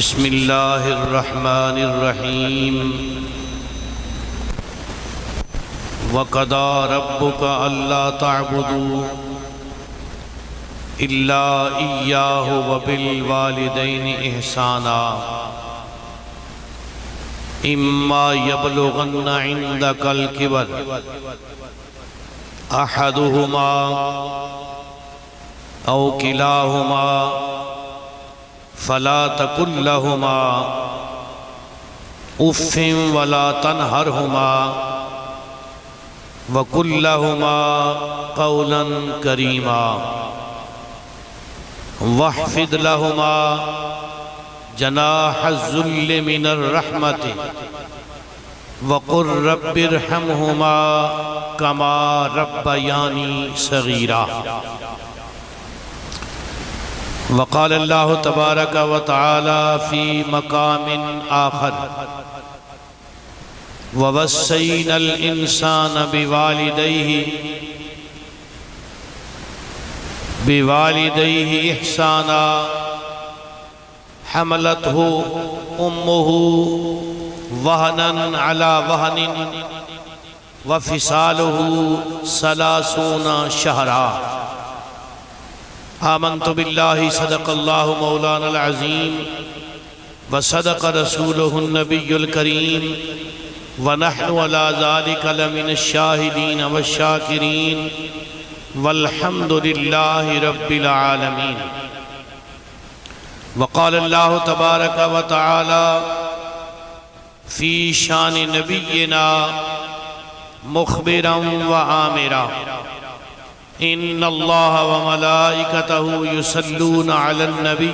بسم اللہ الرحمن الرحیم وَقَضَىٰ رَبُّكَ أَلَّا تَعْبُدُوا إِلَّا إِيَّاهُ وَبِالْوَالِدَيْنِ إِحْسَانًا إِمَّا يَبْلُغَنَّ عِندَكَ الْكِبَرَ أَحَدُهُمَا أَوْ كِلَاهُمَا فَلَا تَقُل لَّهُمَا أُفٍّ وَلَا تَنْهَرْهُمَا وَقُل لَّهُمَا قَوْلًا كَرِيمًا وَاخْفِضْ لَهُمَا جَنَاحَ الذُّلِّ مِنَ الرَّحْمَةِ وَقُل رَّبِّ ارْحَمْهُمَا كَمَا رَبَّيَانِي صَغِيرًا۔ وقال اللہ تبارک و تعالی فی مقام آخر وَوَصَّيْنَا الْإِنسَانَ بِوَالِدَيْهِ إِحْسَانًا حَمَلَتْهُ أُمُّهُ وَهْنًا عَلَى وَهْنٍ وَفِصَالُهُ 30 شهرا۔ آمنت باللہ صدق اللہ مولانا العظیم وصدق رسولہ النبی الکریم ونحن علی ذالک لمن الشاہدین والشاکرین والحمد للہ رب العالمین۔ وقال اللہ تبارک و تعالی فی شان نبینا مخبرا و آمرا ان اللہ وملائکتہ یصلون علی النبی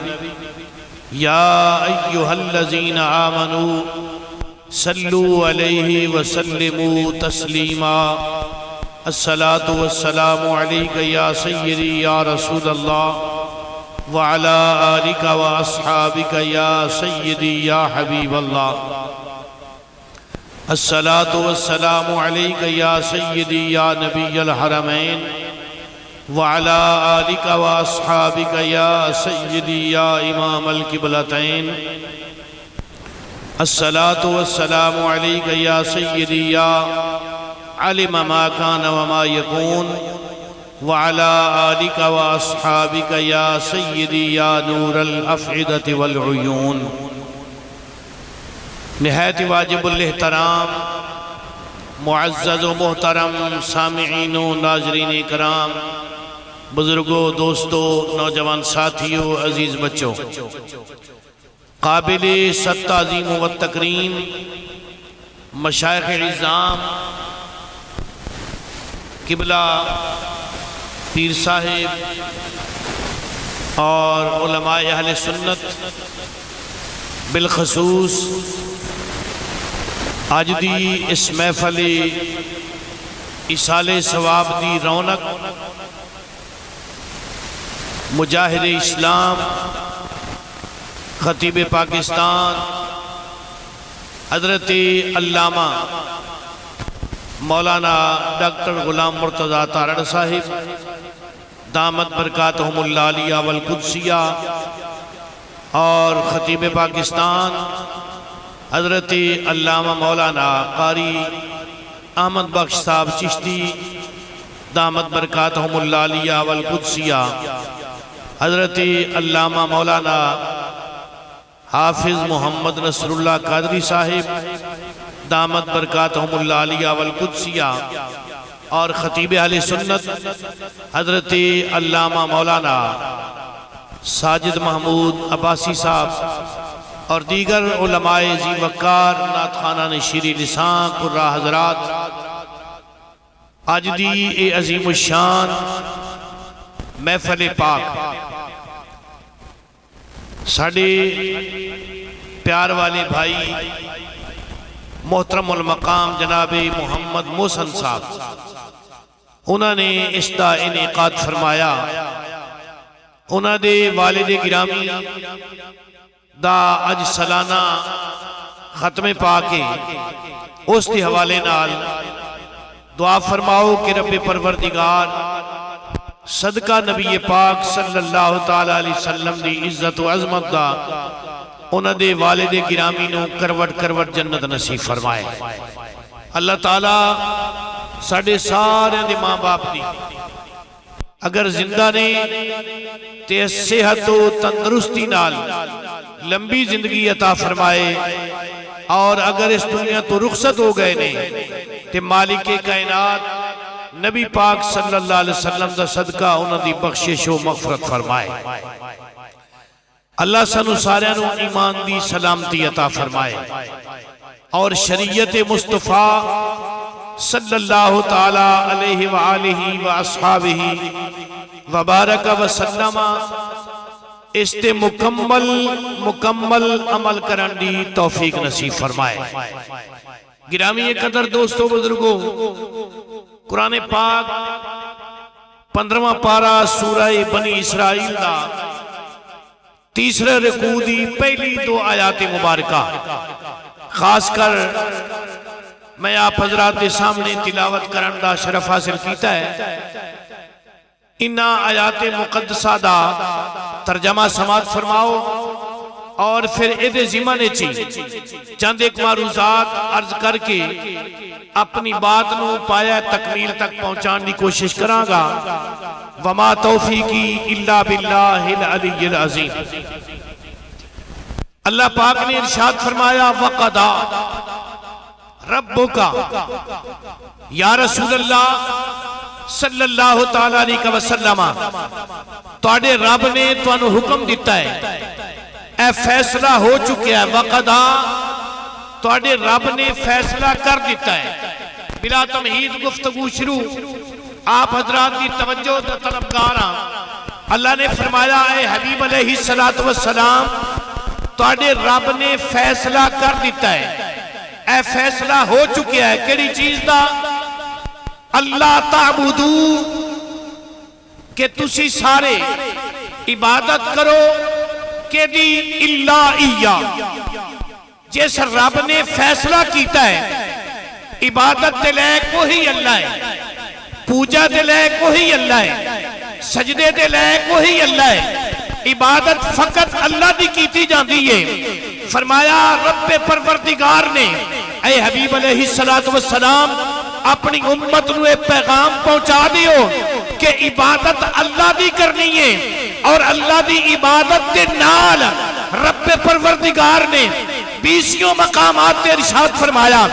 یا ایہا الذین آمنوا صلوا علیہ وسلموا تسلیما۔ الصلاة والسلام علیکہ یا سیدی یا رسول اللہ وعلا آلک واصحابک یا سیدی یا حبیب اللہ۔ الصلاة والسلام علیکہ یا سیدی یا نبی الحرمین وعلى آلك وأصحابك يا سيدي يا إمام القبلتين۔ الصلاة والسلام عليك يا سيدي يا علم ما كان وما يكون وعلى آلك وأصحابك يا سيدي يا نور الأفئدة والعيون۔ نہایت واجب الاحترام معزز و محترم سامعین و ناظرین کرام، بزرگوں، دوستوں، نوجوان ساتھیوں، عزیز بچوں، قابل صد تعظیم و تکریم مشائخ عظام، قبلہ پیر صاحب اور علماء اہل سنت، بالخصوص آج دی اس محفل ایصال ثواب دی رونق مجاہد اسلام خطیب پاکستان حضرت علامہ مولانا ڈاکٹر غلام مرتضیٰ تارڑ صاحب دامت برکاتہم العالیہ والقدسیہ، اور خطیب پاکستان حضرت علامہ مولانا قاری احمد بخش صاحب چشتی دامت برکاتہم العالیہ والقدسیہ، حضرت علامہ مولانا حافظ محمد نصر اللہ قادری صاحب دامت برکاتہم العالیہ والقدسیہ، اور خطیب اہل سنت حضرت علامہ مولانا ساجد محمود عباسی صاحب اور دیگر علماء ذی وقار نعت خوانان شیریں لسان قراء حضرات، آج دی اے عظیم الشان محفل پاک ساڑھے پیار والے بھائی محترم المقام جناب محمد محسن صاحب، انہوں نے اس دا انعقاد فرمایا۔ انہوں دے والد گرامی دا اج سالانہ ختم پاکے اس دی حوالے نال دعا فرماؤ کہ رب پروردگار صدقہ نبی پاک صلی اللہ تعالیٰ علیہ وسلم دی عزت و عظمت دا انہاں دے والد گرامی نو کروٹ کروٹ جنت نصیب فرمائے۔ اللہ تعالیٰ ساڑھے سارے دے ماں باپ دی اگر زندہ نے تے صحت و تندرستی نال لمبی زندگی عطا فرمائے، اور اگر اس دنیا تو رخصت ہو گئے نے تے مالک کائنات نبی پاک صلی اللہ علیہ وسلم دا صدقہ انہاں دی بخشش و مغفرت فرمائے۔ اللہ سانو سارے نو ایمان دی سلامتی عطا فرمائے، اور شریعت مصطفیٰ صلی اللہ تعالی علیہ وآلہ وآصحابہ وبارک وسلم اس تے مکمل عمل کرن دی توفیق نصیب فرمائے۔ گرامی قدر دوستو بزرگو، قرآن پاک 15واں پارہ سورہ بنی اسرائیل دا تیسرے رکوع دی پہلی 2 آیات مبارکہ خاص کر میں آپ حضرات کے سامنے تلاوت کرن دا شرف حاصل کیتا ہے۔ انہاں آیات مقدسہ دا ترجمہ سماعت فرماؤ، اور پھر ادھے زمانے چی چند ایک معروضات عرض کر کے اپنی بات نو پایا تکمیل تک پہنچان دی کوشش کراں گا۔ وما توفیقی الا باللہ العلی العظیم۔ اللہ پاک نے ارشاد فرمایا وقضا ربک، یا رسول اللہ صلی اللہ تعالیٰ علیہ وسلم، تواڈے رب نے تانوں حکم دیتا ہے، اے فیصلہ ہو چکیا ہے۔ وقضا تواڈے رب نے فیصلہ کر دیتا ہے۔ بلا تمہید گفتگو شروع، آپ حضرات کی توجہ دا طلبگاراں، اللہ نے فرمایا اے حبیب علیہ السلام تواڈے رب نے فیصلہ کر دیتا ہے۔ اے فیصلہ ہو چکیا ہے کیڑی چیز دا؟ اللہ تعبدو، کہ تسی سارے عبادت کرو کہ دی اللہ ایہ، جس رب نے فیصلہ کیتا ہے عبادت دے لائق وہی اللہ ہے، پوجا دے لائق وہی اللہ ہے، سجدے دے لائق وہی اللہ ہے، عبادت فقط اللہ دی کیتی جاندی ہے۔ فرمایا رب پروردگار نے اے حبیب علیہ السلام اپنی امت نو ایک پیغام پہنچا دیو کہ عبادت اللہ دی کرنی ہے، اور اللہ دی عبادت دے نال رب پروردگار نے 20 مقامات تے ارشاد فرمایا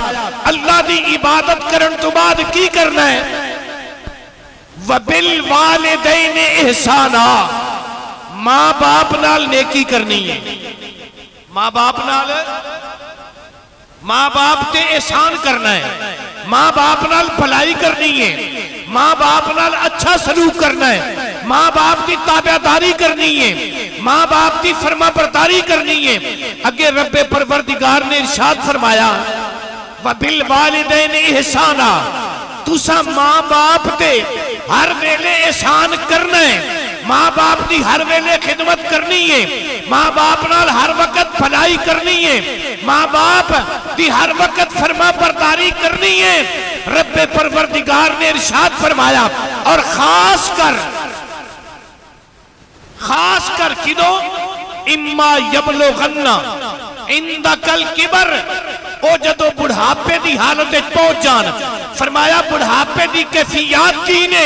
اللہ دی عبادت کرن تو بعد کی کرنا ہے؟ وَبِالْوَالِدَيْنِ اِحْسَانًا، ماں باپ نال نیکی کرنی ہے۔ ماں باپ تے احسان کرنا ہے، ماں باپ نال بھلائی کرنی ہے، ماں باپ نال اچھا سلوک کرنا ہے، ماں باپ کی تابعداری کرنی ہے، ماں باپ کی فرما برداری کرنی ہے۔ اگے رب پروردگار نے ارشاد فرمایا وَبِالْوَالِدَيْنِ اِحْسَانًا، تُسا ماں باپ تے ہر ویلے احسان کرنا ہے، ماں باپ دی ہر ویلے خدمت کرنی ہے، ماں باپ نال ہر وقت بھلائی کرنی ہے، ماں باپ دی ہر وقت فرما برداری کرنی ہے۔ رب پروردگار نے ارشاد فرمایا، اور خاص کر کدو اما یبلغن عندک الکبر، او جدو بڑھاپے دی حالت پہنچ جان۔ فرمایا بڑھاپے دی کیفیات کی نے؟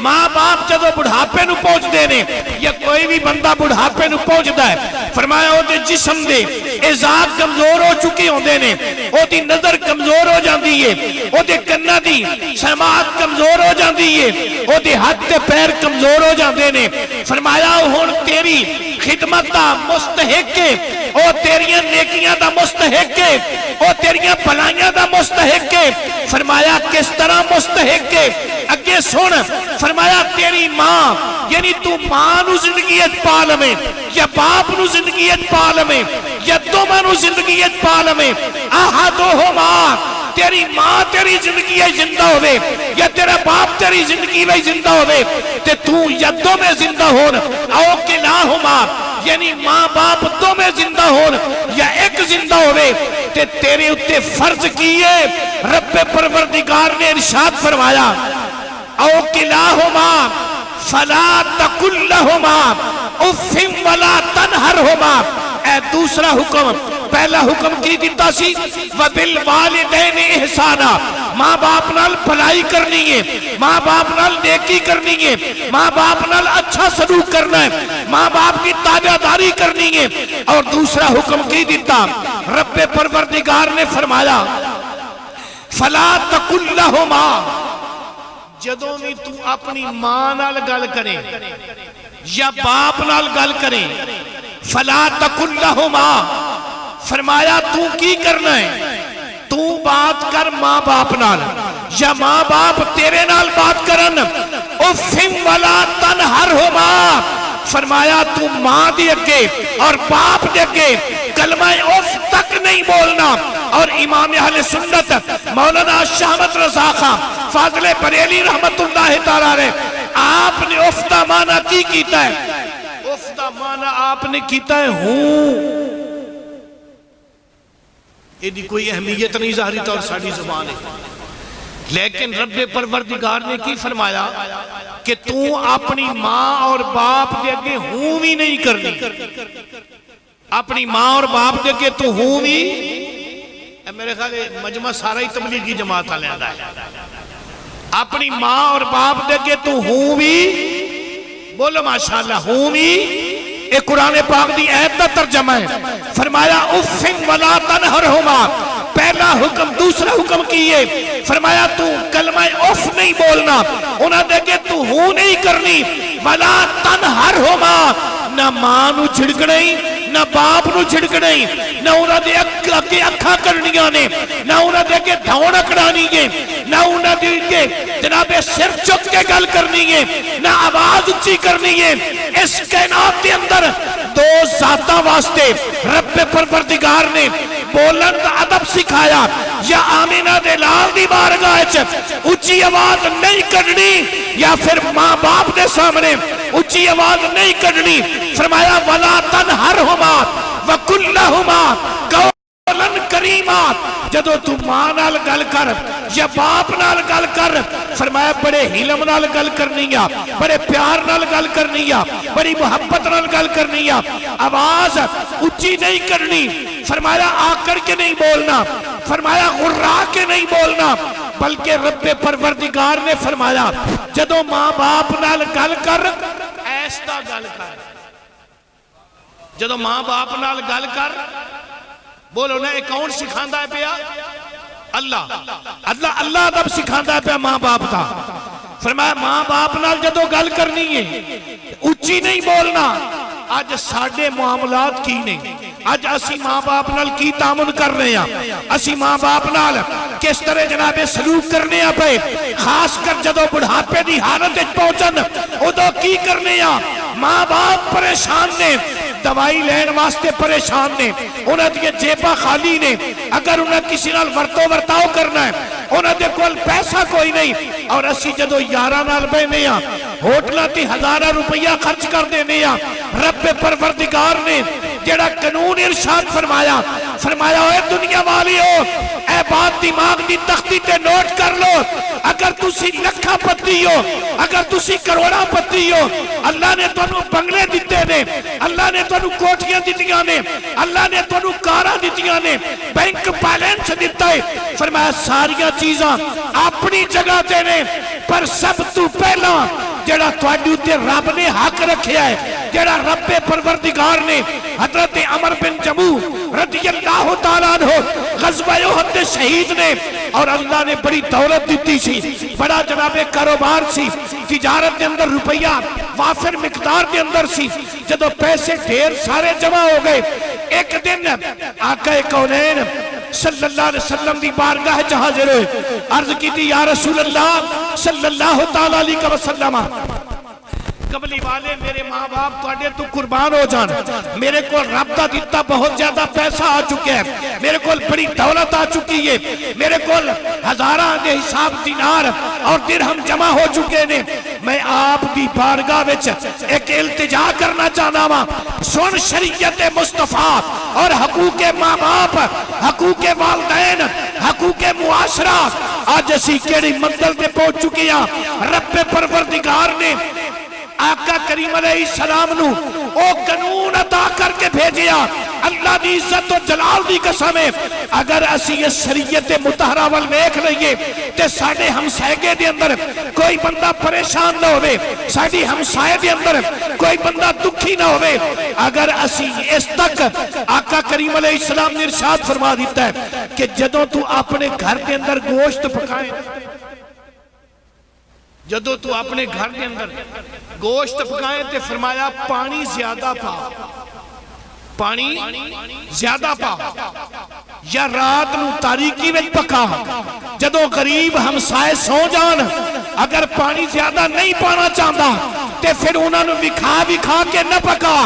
ماں باپ جدو بڑھاپے نو پہنچ دے نے، یا کوئی بھی بندہ بڑھاپے نو پہنچ دا ہے، فرمایا او دے جسم دے اعضاء کمزور ہو چکے ہوندے نے، او دی نظر کمزور ہو جاندی ہے، او دے کناں دی سماعت کمزور ہو جاندی ہے، او دے ہاتھ تے پیر کمزور ہو جاندے نے۔ فرمایا ہن تیری خدمت دا مستحق ہے، او تیریاں نیکیاں دا مستحق ہے، او تیریاں بھلائیاں دا مستحق ہے۔ فرمایا کس طرح مستحق ہے؟ اگے سن، فرمایا تیری ماں، یعنی تو ماں نو زندگی پالویں، یا باپ نو زندگی پالویں، یا دونوں نو زندگی پالویں، احدہما، تیری ماں تیری زندگی زندہ ہوئے یا تیرا باپ تیری زندگی میں زندہ ہوئے، تے تو یا دو میں زندہ ہون، او کلاہما، یعنی ماں باپ دو میں زندہ ہون یا ایک زندہ ہوئے، تے تیرے اتے فرض کیے۔ رب پروردگار نے ارشاد فرمایا او کلاہما فلا تقل لہما اف ولا تنہرہما، اے دوسرا حکم پہلا حکم کی دیتا سی وَبِالْوَالِدَيْنِ اِحْسَانًا ماں باپ نال بھلائی کرنی ہے ماں باپ نال نیکی کرنی ہے ماں باپ نال اچھا سلوک کرنا ہے ماں باپ کی تابعداری کرنی ہے اور دوسرا حکم کی دیتا رب پروردگار نے فرمایا فَلَا تَقُلْ لَهُمَا جدوں بھی تو اپنی ماں نال گل کریں یا باپ نال گل کریں فَلَا تَقُلْ لَهُمَا فرمایا تو کی کرنا ہے تو بات کر ماں باپ نال یا ماں باپ تیرے نال بات کرن اُفٍ وَلَا تَنْهَرْهُمَا فرمایا تو ماں دے اگے اور باپ دے اگے کلمہ اف تک نہیں بولنا اور امام اہل سنت مولانا شاہ احمد رضا خان فاضل بریلی رحمت اللہ تعالیٰ علیہ آپ نے اف دا معنی کی کیتا ہے اف دا معنی آپ نے کیتا ہے ہوں یہ دی کوئی اہمیت نہیں ظاہری طور ساڑھی زبان ہے لیکن رب پروردگار نے کی فرمایا کہ تو اپنی ماں اور باپ دے اگے ہوں بھی نہیں کرنی اپنی ماں اور باپ دے اگے تو ہوں بھی میرے خیال مجمع سارا ہی تبلیغی جماعت آلے آدھا ہے اپنی ماں اور باپ دے اگے تو ہوں بھی بولو ماشاءاللہ ہوں بھی ایک قرآن پاک دی آیت دا ترجمہ ہے فرمایا اُفٍ وَلَا تَنْهَرْهُمَا پہلا حکم دوسرا حکم کیے فرمایا تو کلمہ اف نہیں بولنا انہاں دے کہ تو ہوں نہیں کرنی وَلَا تَنْهَرْهُمَا نہ ماں نو چھڑکڑیں نہ باپ نو چھڑکڑیں نہ انہاں دے اکے اکھا کرنیاں نے نہ انہاں دے کہ دھوڑ اکڑانی ہے نہ انہاں دے کہ جناب سر چک کے گل کرنی ہے نہ آواز اچھی کرنی ہے اس کائنات کے اندر دو ذاتہ واسطے رب پروردگار نے بولن دا ادب سکھایا یا آمینہ دے لال دی بارگاہ اچھی آواز نہیں کرنی یا پھر ماں باپ دے سامنے اچھی آواز نہیں کرنی فرمایا وَلَا تَنْهَرْهُمَا وَقُلْ لَهُمَا قَوْلًا کریما جدو تو ماں نال گل کر یا باپ نال گل کر فرمایا بڑے حلم نال گل کرنیا بڑے پیار نال گل کرنیا بڑی محبت نال گل کرنیا آواز اچھی نہیں کرنی فرمایا آکر کے نہیں بولنا فرمایا غرا کے نہیں بولنا بلکہ رب پروردگار نے فرمایا جدو ماں باپ نال گل کر ایسا گل کر جدو ماں باپ نال گل کر بولو نا ایک کون سکھاندہ ہے پیا اللہ ادب سکھاندہ ہے پیا ماں باپ دا فرمایا ماں باپ نال جدو گل کرنی ہے اچھی نہیں بولنا آج ساڑھے معاملات کی نہیں آج اسی ماں باپ نال کی تعامل کر رہے ہیں اسی ماں باپ نال کس طرح جناب سلوک کرنے ہیں پہ خاص کر جدو بڑھاپے دی حالت پہنچن ادو کی کرنے ہیں ماں باپ پریشان نے دوائی لین واسطے پریشان نے انہاں دے جیبا خالی نے اگر انہاں کسی نال ورتاؤ کرنا ہے انہاں دے کول پیسہ کوئی نہیں اور اسی جدو یارہ نال بہنے ہیں ہوٹلہ تی 1000 روپیہ خرچ کر دینے ہیں رب پروردگار نے جڑا قانون ارشاد فرمایا اے دنیا والی ہو اے بات دماغ دی تختی تے نوٹ کر لو اگر تسی لکھا پتی ہو اگر تسی کروڑا پتی ہو اللہ نے تانوں بنگلے دیتے نے اللہ نے تانوں کوٹھیاں دیتیاں نے اللہ نے تانوں کاراں دیتیاں نے بینک بیلنس دیتا ہے فرمایا ساریاں چیزاں اپنی جگہ تے نے پر سب تو پہلا جڑا تواڈے تے رب نے حق رکھیا ہے جڑا رب پروردگار نے حضرت عمر بن جموح رضی اللہ تعالیٰ عنہ غزوہ احد شہید نے اور اللہ نے بڑی دولت دیتی سی بڑا جناب کاروبار سی تجارت کے اندر روپیہ وافر مقدار کے اندر سی جدو پیسے ڈھیر سارے جمع ہو گئے ایک دن آقا کونین صلی اللہ علیہ وسلم دی بارگاہ حاضر ہوئے عرض کی تھی یا رسول اللہ صلی اللہ تعالیٰ علیہ وسلم قبلی والے میرے ماں باپ توڑے تو قربان ہو جان میرے کو رب دا دیتا بہت زیادہ پیسہ آ چکے ہیں میرے کو بڑی دولت آ چکی ہے میرے کو ہزارہ دے حساب دینار اور درہم جمع ہو چکے نے میں آپ دی بارگاہ وچ ایک التجا کرنا چاہنا ہاں سن شریعت مصطفیٰ اور حقوق ماں باپ حقوق والدین حقوق معاشرہ آج اسی کیڑی منزل تے پہنچ چکی ہیں رب پروردگار نے آقا کریم علیہ السلام نو او قانون عطا کر کے بھیجیا اللہ دی عزت و جلال دی قسم ہے اگر اسی اس شریعت مطہرہ وال ویکھ لئیے تے ساڈے ہمسائے دے اندر کوئی بندہ پریشان نہ ہوئے ساڈی ہمسائے دے اندر کوئی بندہ دکھی نہ ہوئے اگر اسی اس تک آقا کریم علیہ السلام نے ارشاد فرما دیتا ہے کہ جدوں تو اپنے گھر کے اندر گوشت پکائے جدو تو اپنے گھر کے اندر گوشت پکائے تے فرمایا پانی زیادہ پا پانی زیادہ پا یا رات نو تاریکی میں پکا جدو غریب ہمسائے سو جان اگر پانی زیادہ نہیں پانا چاہتا تے پھر انہوں نے وکھا کے نہ پکا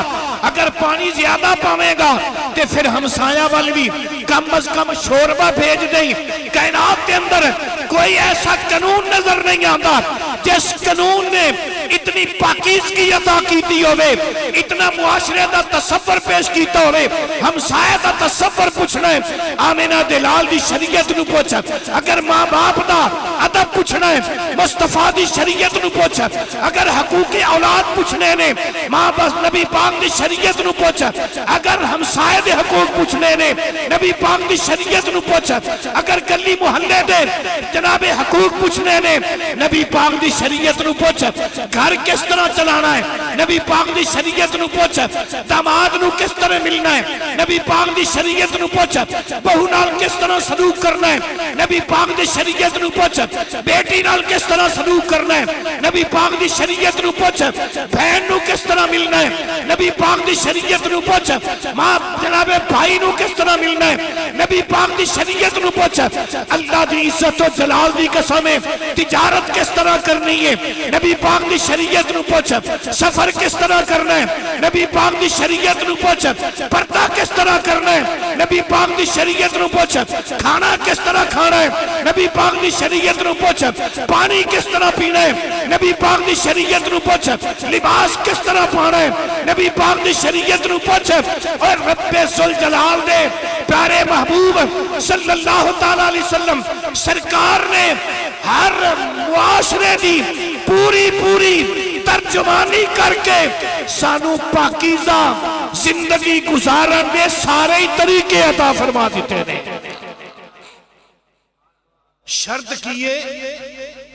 اگر پانی زیادہ پاوے گا تے پھر ہمسایہ والی بھی کم از کم شوربہ بھیج دیں کائنات کے اندر کوئی ایسا قانون نظر نہیں آتا جس قانون نے اتنی پاکیزگی عطا کیتی ہوئے اتنا معاشرے دا تصور پیش کیتا ہوئے ہمسایہ دا تصور پوچھنا ہے آمینہ دلال دی شریعت نو پوچھا اگر ماں باپ دا ادب پوچھنا ہے مصطفیٰ دی شریعت نو پوچھا اگر حقوق اولاد پوچھنے نے ماں باپ نبی پاک دی شریعت نو پوچھا اگر ہمسایہ دے حقوق پوچھنے نے نبی پاک دی شریعت نو پوچھا اگر گلی محلے دے جناب حقوق پوچھنے نے نبی پاک دی شریعت نو پوچھا گھر کس طرح چلانا ہے نبی پاک دی شریعت نو پوچھا داماد نو کس طرح ملنا ہے نبی پاک دی شریعت نو پوچھا بہو نال کس طرح سلوک کرنا ہے نبی پاک دی شریعت نو پوچھا بیٹی نال کس طرح سلوک کرنا ہے نبی پاک دی شریعت نو پوچھا بہن نو کس طرح ملنا ہے نبی پاک دی شریعت نو پوچھا ماں جناب بھائی نو کس طرح ملنا ہے نبی پاک دی شریعت نو پوچھا اللہ دی عزت و جلال دی قسم ہے تجارت کس طرح کرنی ہے نبی پاک دی شریعت نو پوچھا سفر کس طرح کرنا ہے نبی پاک دی شریعت نو پوچھا پردہ کس طرح کرنا ہے نبی پاک دی شریعت نو پوچھا کھانا کس طرح کھانا ہے نبی پاک دی شریعت نو پوچھا پانی کس طرح پینا ہے نبی پاک دی شریعت نو پوچھا لباس کس طرح پانا ہے نبی پاک دی شریعت نو پوچھا اور رب ذوالجلال دے پیارے محبوب صلی اللہ تعالیٰ علیہ وسلم سرکار نے ہر معاشرے دی پوری ترجمانی کر کے سانو پاکیزہ زندگی گزارن دے سارے طریقے عطا فرما دیتے ہیں شرط کیے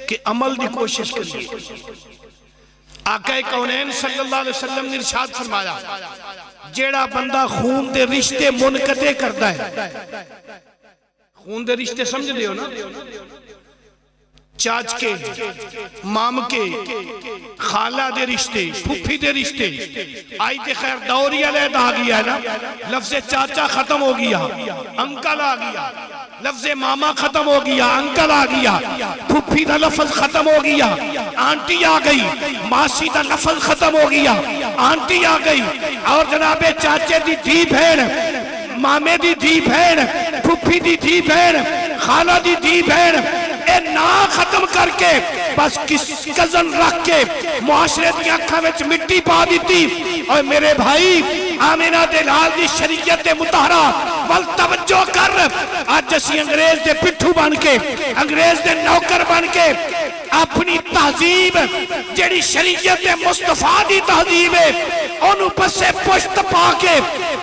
کہ عمل دی کوشش کریے آقا کونین صلی اللہ علیہ وسلم نے ارشاد فرمایا جیڑا بندہ خون دے رشتے منقطع کرتا ہے خون دے رشتے سمجھ دیو نا چاچ کے مام کے خالہ دے رشتے پھپھی دے رشتے آئی تے خیر دوری علیہ آ گیا ہے نا لفظ چاچا ختم ہو گیا انکل آ گیا لفظ ماما ختم ہو گیا انکل آ گیا پھپھی دا لفظ ختم ہو گیا آنٹی آ گئی ماسی دا لفظ ختم ہو گیا آنٹی آ گئی اور جناب چاچے دی دھی بہن مامے دی دھی بہن پھپھی دی دھی بہن خالہ دی دھی بہن اے نا ختم کر کے بس کس کزن رکھ کے معاشرے دی اکھاں وچ مٹی پا دیتی اور میرے بھائی آمینہ دلال دی شریعت مطہرہ وال توجہ کر آج اسی انگریز دے پٹھو بن کے انگریز دے نوکر بن کے اپنی تہذیب جیڑی شریعت مصطفیٰ دی تہذیب ہے انہوں پسے پشت پا کے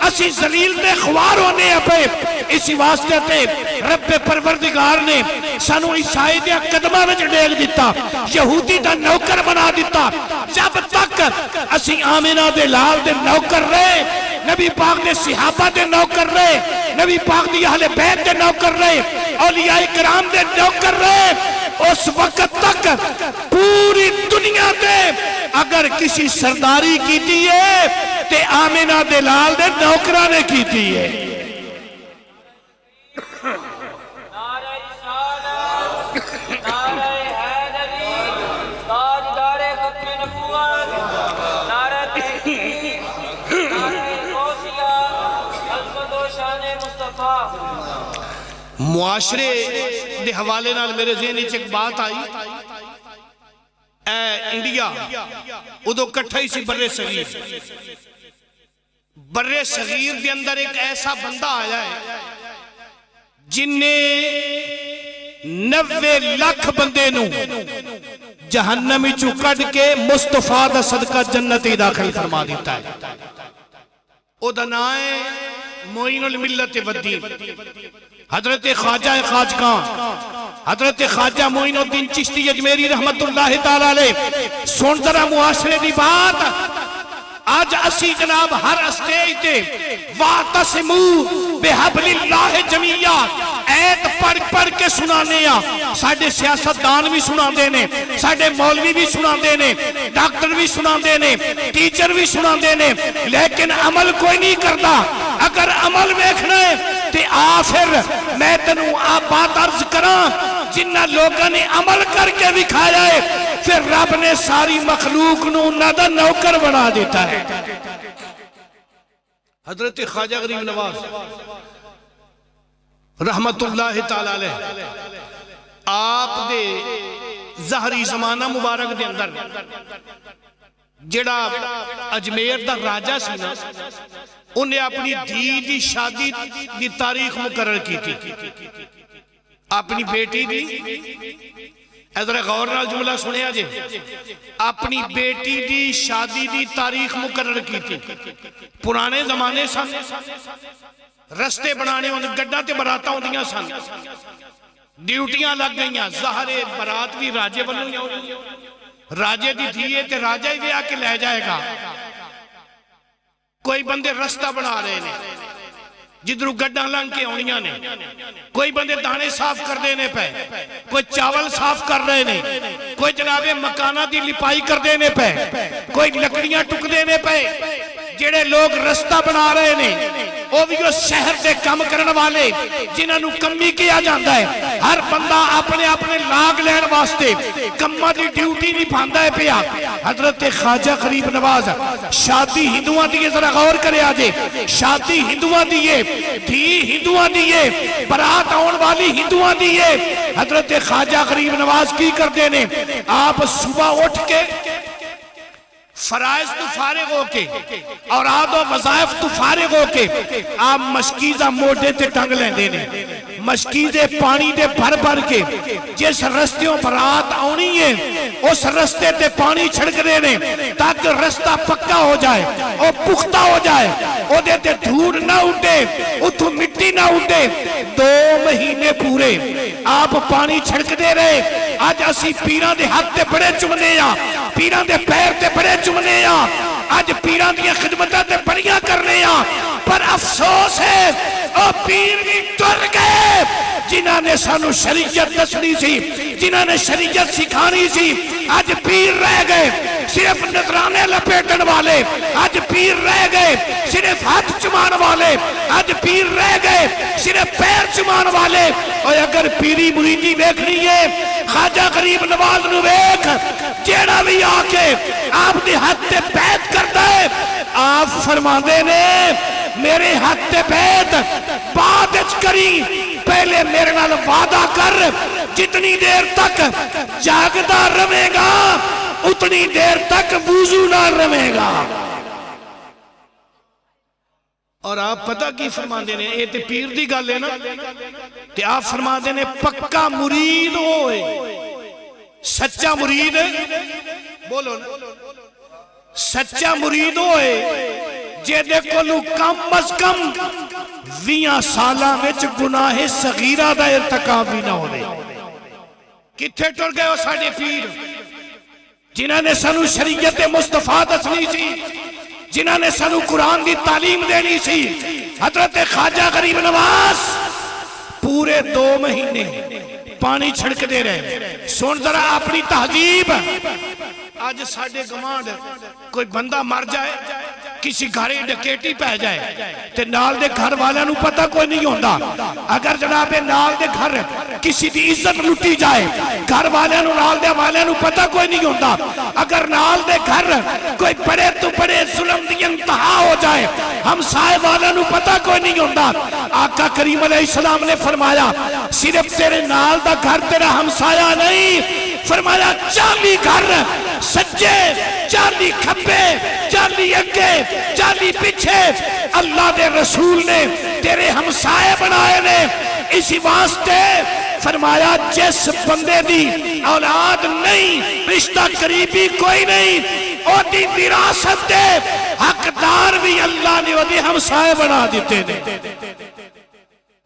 اسی ذلیل دے خوار ہونے اپے اسی واسطے تے رب پروردگار نے سانو عیسائی دیا قدمہ میں ڈیگ دیتا یہودی دا نوکر بنا دیتا جب تک اسی آمینہ دے لال دے نوکر رہے نبی پاک دے صحابہ دے نوکر رہے نبی پاک دی اہل بیت دے نوکر رہے اولیاء کرام دے نوکر رہے اس وقت تک پوری دنیا دے اگر کسی سرداری کی دیئے تے آمینہ دلال دے نوکرہ نے کی دیئے نعرہ رسالت نعرہ حیدری تاجدار ختم نبوت نعرہ تحقیق نعرہ غوثیہ عظمت و شان مصطفیٰ معاشرے دے حوالے نال میرے ذہنی چک بات آئی اے انڈیا ادھو کٹھائی سی برے صغیر دے اندر ایک ایسا بندہ آیا ہے جن نے 90 لاکھ بندے نو جہنم چو کڈ کے مصطفیٰ دا صدقہ جنت ہی داخل فرما دیتا ہے. او دا نام ہے معین الملت والدین، حضرت خواجہ خواجگاں حضرت خواجہ معین الدین چشتی اجمیری رحمت اللہ تعالی علیہ. سن ذرا معاشرے دی بات، آج اسی جناب ہر اسٹیج تے وَاعْتَصِمُوا بِحَبْلِ اللَّهِ جَمِيعًا ایت پڑھ کے سنانے ہیں. ساڑھے سیاستدان بھی سناندے نے، ساڑھے مولوی بھی سناندے نے، ڈاکٹر بھی سناندے نے، ٹیچر بھی سناندے نے، لیکن عمل کوئی نہیں کرتا. اگر عمل دیکھنا ہے تے آخر میں تنوں آپ بات عرض کراں، جنہ لوگوں نے عمل کر کے دکھایا ہے پھر رب نے ساری مخلوق نو انہاں دا نوکر بنا دیتا ہے. حضرت خواجہ غریب نواز رحمت اللہ تعالی علیہ آپ دے ظہری زمانہ مبارک دے اندر جڑا اجمیر دا راجہ سی نا، انہیں اپنی دھی دی شادی دی تاریخ مقرر کی تھی. اپنی بیٹی دی، ادھر غور نال جملہ سنیا جے، اپنی بیٹی دی شادی دی تاریخ مقرر کی تھی. پرانے زمانے سن، رستے بنانے ہوندے، گڈاں تے براتاں ہوندیاں سن، ڈیوٹیاں لگ گئیاں. ظاہر برات بھی راجے والوں ہی ہوئی، راجے دی دھیے تے راجہ ہی دے آ کے لے جائے گا. کوئی بندے رستہ بنا رہے نے جدرو گڈاں لنگ کے ہونیاں نے، کوئی بندے دانے صاف کر دینے پہ، کوئی چاول صاف کر رہے نے، کوئی جناب مکانہ دی لپائی کر دینے پہ، کوئی لکڑیاں ٹک دینے پہ. جڑے لوگ رستہ بنا رہے نے وہ بھی وہ شہر دے کم کرن والے جنہاں نو کمی کیا جاندہ ہے. ہر بندہ اپنے اپنے لاگ لین واسطے کمہ دی ڈیوٹی نہیں پھاندا ہے پیا. حضرت خواجہ غریب نواز شادی ہندوان دیئے، ذرا غور کرے آجے، شادی ہندوان دیئے، دھی ہندوان دیئے، برات آن والی ہندوان دیئے. حضرت خواجہ غریب نواز کی کر دینے، آپ صبح اٹھ کے فرائض تو فارغ ہو کے اور آد و وظائف تو فارغ ہو کے آپ مشکیزہ موڑے تے ٹنگ لیں دینے، مشکیزے پانی دے بھر بھر کے جس رستیوں برات آنی ہے اس رستے تے پانی چھڑک دینے تاکہ رستہ پکا ہو جائے اور پختہ ہو جائے، او دیتے دھوڑ نہ اٹھے، اتھو مٹی نہ اٹھے. 2 مہینے پورے آپ پانی چھڑک دے رہے. آج اسی پیران دے ہاتھ تے بڑے چمنے یا پیران دے پیر تے بڑے چمنے یا آج پیران دیا خدمتہ تے بڑیاں کرنے یا، پر افسوس ہے او پیر بھی ٹر گئے جنہاں نے سانو شریعت دسنی سی، جنہاں نے شریعت سکھانی سی. آج پیر رہ گئے صرف نظرانے لپیٹن والے، آج پیر رہ گئے صرف ہاتھ چمان والے، آج پیر رہ گئے صرف پیر چمان والے. اور اگر پیری مریدی دیکھنی ہے خواجہ غریب نواز نو دیکھ، جیڑا بھی آکے آپ دی ہاتھ تے بیعت کرتا ہے، آپ فرما دینے میرے ہاتھ تے بیعت بعد اچ کری، پہلے میرے نال وعدہ کر جتنی دیر تک جاگدہ رہے گا اتنی دیر تک وضو نہ رہے گا. اور آپ پتہ کی فرما دینے، اے تے پیر دی گل ہے نا، تے آپ فرما دینے پکا مرید ہوئے، سچا مرید بولو نا، سچا مرید ہوئے جے دے کولو کم از کم 20 سالاں وچ گناہ صغیرہ دا ارتکاب بھی نہ ہونے. کتھے ٹر گئے ہو ساڑھے پیر جنہاں نے سانو شریعت مصطفیٰ دسنی سی، جنہاں نے سانو قرآن دی تعلیم دینی سی. حضرت خواجہ غریب نواز پورے 2 مہینے پانی چھڑک دے رہے. سن ذرا اپنی تہذیب. آج ساڑھے گمانڈ کوئی بندہ مر جائے، کسی گھر ڈکیٹی پہ جائے تے نال دے گھر والے نو پتہ کوئی نہیں ہوندہ. اگر جناب نال دے گھر کسی دی عزت لٹی جائے، گھر والے نو نال دے والے نو پتہ کوئی نہیں ہوندہ. اگر نال دے گھر کوئی بڑے تو بڑے ظلم دی انتہا ہو جائے، ہمسائے والے نو پتہ کوئی نہیں ہوندہ. آقا کریم علیہ السلام نے فرمایا صرف تیرے نال دا گھر تیرا ہمسایہ نہیں، فرمایا 40 گھر سجے، 40 کھپے، 40 اگے، 40 پیچھے اللہ دے رسول نے تیرے ہمسائے بنائے نے. اسی واسطے فرمایا جس بندے دی اولاد نہیں رشتہ قریبی کوئی نہیں او دی وراثت دے حقدار بھی اللہ نے او دی ہمسائے بنا دیتے نے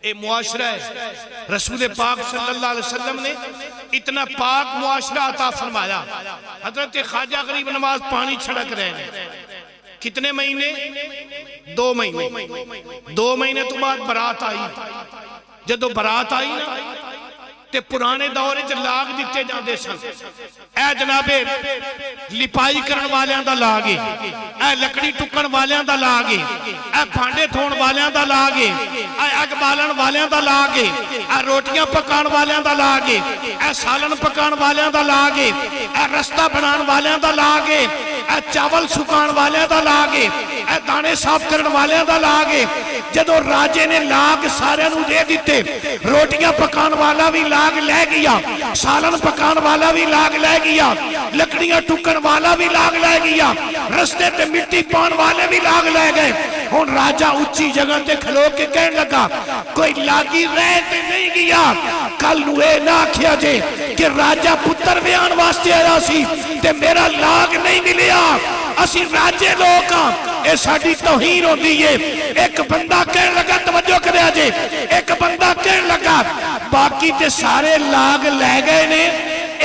اے معاشرہ ہے رسول پاک صلی اللہ علیہ وسلم نے اتنا پاک معاشرہ عطا فرمایا حضرت خواجہ غریب نواز پانی چھڑک رہے ہیں کتنے مہینے 2 مہینے 2 مہینے تو بعد برات آئی جدو برات آئی نا تے پرانے دورے چ لاگ دیتے جاندے سن اے جنابے لپائی کرن والیاں دا لاگے اے لکڑی ٹکن والیاں دا لاگے اے بھانڈے دھون والیاں دا لاگے اے اگ بالن والیاں دا لاگے اے روٹیاں پکان والیاں دا لاگے اے سالن پکان والیاں دا لاگے اے رستہ بنان والیاں دا لاگے اے چاول سکان والیاں دا لاگے اے دانے صاف کرن والیاں دا لاگے جدو راجے نے لاگ سارے نو دے دیتے روٹیاں پکان والا بھی لاگ لے گیا سالن پکان والا بھی لاگ لے گیا لکڑیاں ٹکن والا بھی لاگ لے گیا رستے تے مٹی پان والے بھی لاگ لے گئے ہن راجہ اچھی جگہ تے کھلو کے کہنے لگا کوئی لاگی رہ تے نہیں گیا کل نو اے نہ کیا جے کہ راجہ پتر بیان واسطے آیا سی تے میرا لاگ نہیں ملیا اسی راجے لوگ اے ساڑی توہین ہو دیئے ایک بندہ کہنے لگا توجہ کرے آجے ایک بندہ کہنے لگا باقی تے سارے لاگ لے گئے نے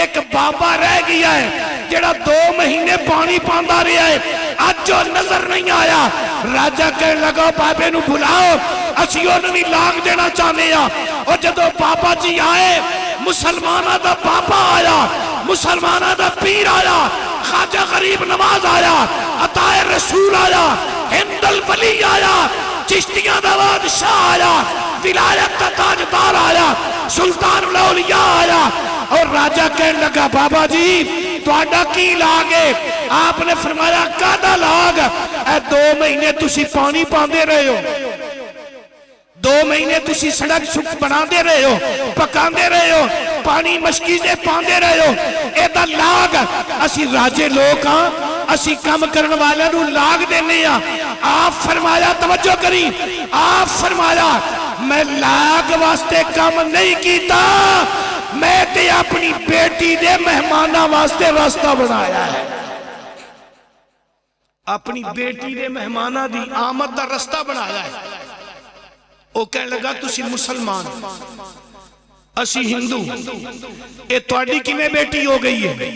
ایک بابا رہ گیا ہے جڑا 2 مہینے پانی پاندہ رہا ہے آج جو نظر نہیں آیا راجہ کہنے لگا بابے نو بھلاؤ اسیوں نے بھی لاگ دینا چاہنے اور جدو بابا جی آئے مسلمانہ دا بابا آیا مسلمانہ دا پیر آیا خواجہ غریب نواز آیا عطا رسول آیا ہند الولی آیا چشتیاں دا بادشاہ آیا ولایت دا تاجدار آیا سلطان الاولیاء آیا اور راجہ کہنے لگا بابا جی تو آڈا کی لاگے آپ نے فرمایا کادا لاگ اے 2 مہینے تسی پانی پاندے رہے ہو 2 مہینے تسی سڑک سکھ بنا دے رہے ہو پکان دے رہے ہو پانی مشکیزیں پاندے رہے ہو اے دا لاگ اسی راجے لوگ ہاں اسی کم کرن والے نو لاگ دینے ہاں آپ فرمایا توجہ کری آپ فرمایا میں لاگ واسطے کم نہیں کیتا میں تے اپنی بیٹی دے مہمانہ واسطے راستہ بنایا ہے اپنی بیٹی دے مہمانہ دی آمد دا راستہ بنایا ہے وہ کہنے لگا تسی مسلمان اسی ہندو اے توڑی کی میں بیٹی ہو گئی ہے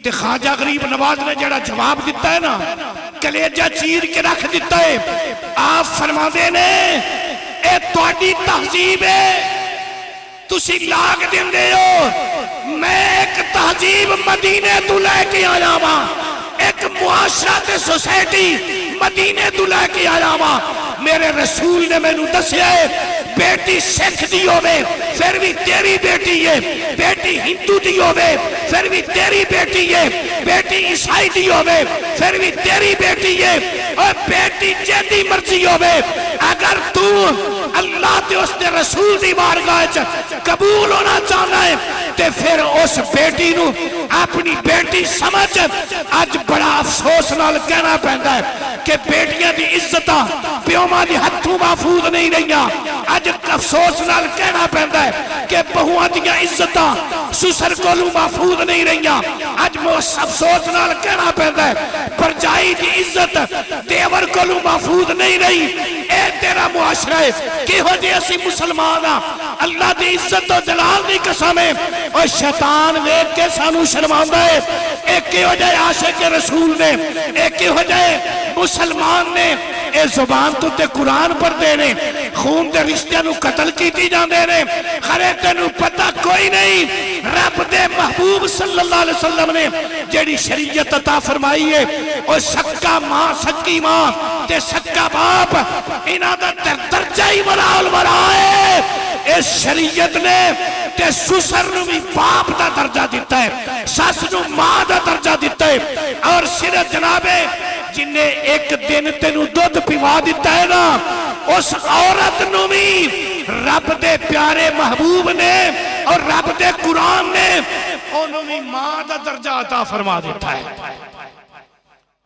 تے خواجہ غریب نواز نے جڑا جواب دیتا ہے نا کلیجہ چیر کے رکھ دیتا ہے آپ فرما دینے اے توڑی تہذیب ہے تسی لاگ دن دے ہو میں ایک تہذیب مدینے تو لے کے آیا ماں ایک معاشرت سوسائٹی مدینے تو لے کے آیا ماں میرے رسول نے میں نو دسیا ہے بیٹی سکھ دی ہوئے پھر بھی تیری بیٹی ہے بیٹی ہندو دی ہوئے پھر بھی تیری بیٹی ہے بیٹی عیسائی دی ہوئے پھر بھی تیری بیٹی ہے اور بیٹی جیدی مرضی ہوئے اگر تو اللہ تے اس نے رسول دی بارگاہ قبول ہونا چاہنا ہے تے پھر اس بیٹی نو اپنی بیٹی سمجھ آج بڑا افسوس نال کہنا پہندا ہے کہ بیٹیاں دی عزتاں پیوماں دی ہتھوں محفوظ نہیں رہیاں آج افسوس نال کہنا پہندا ہے کہ بہواں دیاں عزتاں سسر کولوں محفوظ نہیں رہیاں آج افسوس نال کہنا پہندا ہے پرجائی دی عزت دیور کولوں محفوظ نہیں رہی اے تیرا معاشرہ ہے کہ ہو جے اسی مسلمان ہاں اللہ دی عزت و جلال دی قسم ہے اور شیطان ویکھ کے سانو شرماندا ہے ایک ہو جائے عاشق رسول نے ایک ہو جائے مسلمان نے اے زبان تو تے قرآن پر دینے خون دے رشتہ نو قتل کیتی جان دینے خریتے نو پتہ کوئی نہیں رب دے محبوب صلی اللہ علیہ وسلم نے جیڑی شریعت عطا فرمائی ہے اور سکا ماں سکی ماں تے سکا باپ انہاں دا درجہ ہی ولاول ہے اس شریعت نے تے سسر نو بھی باپ دا درجہ دیتا ہے ساس نو ماں دا درجہ دیتا ہے اور صرف جنابے جنہیں ایک دن تینو دودھ پیوا دیتا ہے نا اس عورت نو بھی رب دے پیارے محبوب نے اور رب دے قرآن نے انہوں بھی ماں دا درجہ عطا فرما دیتا ہے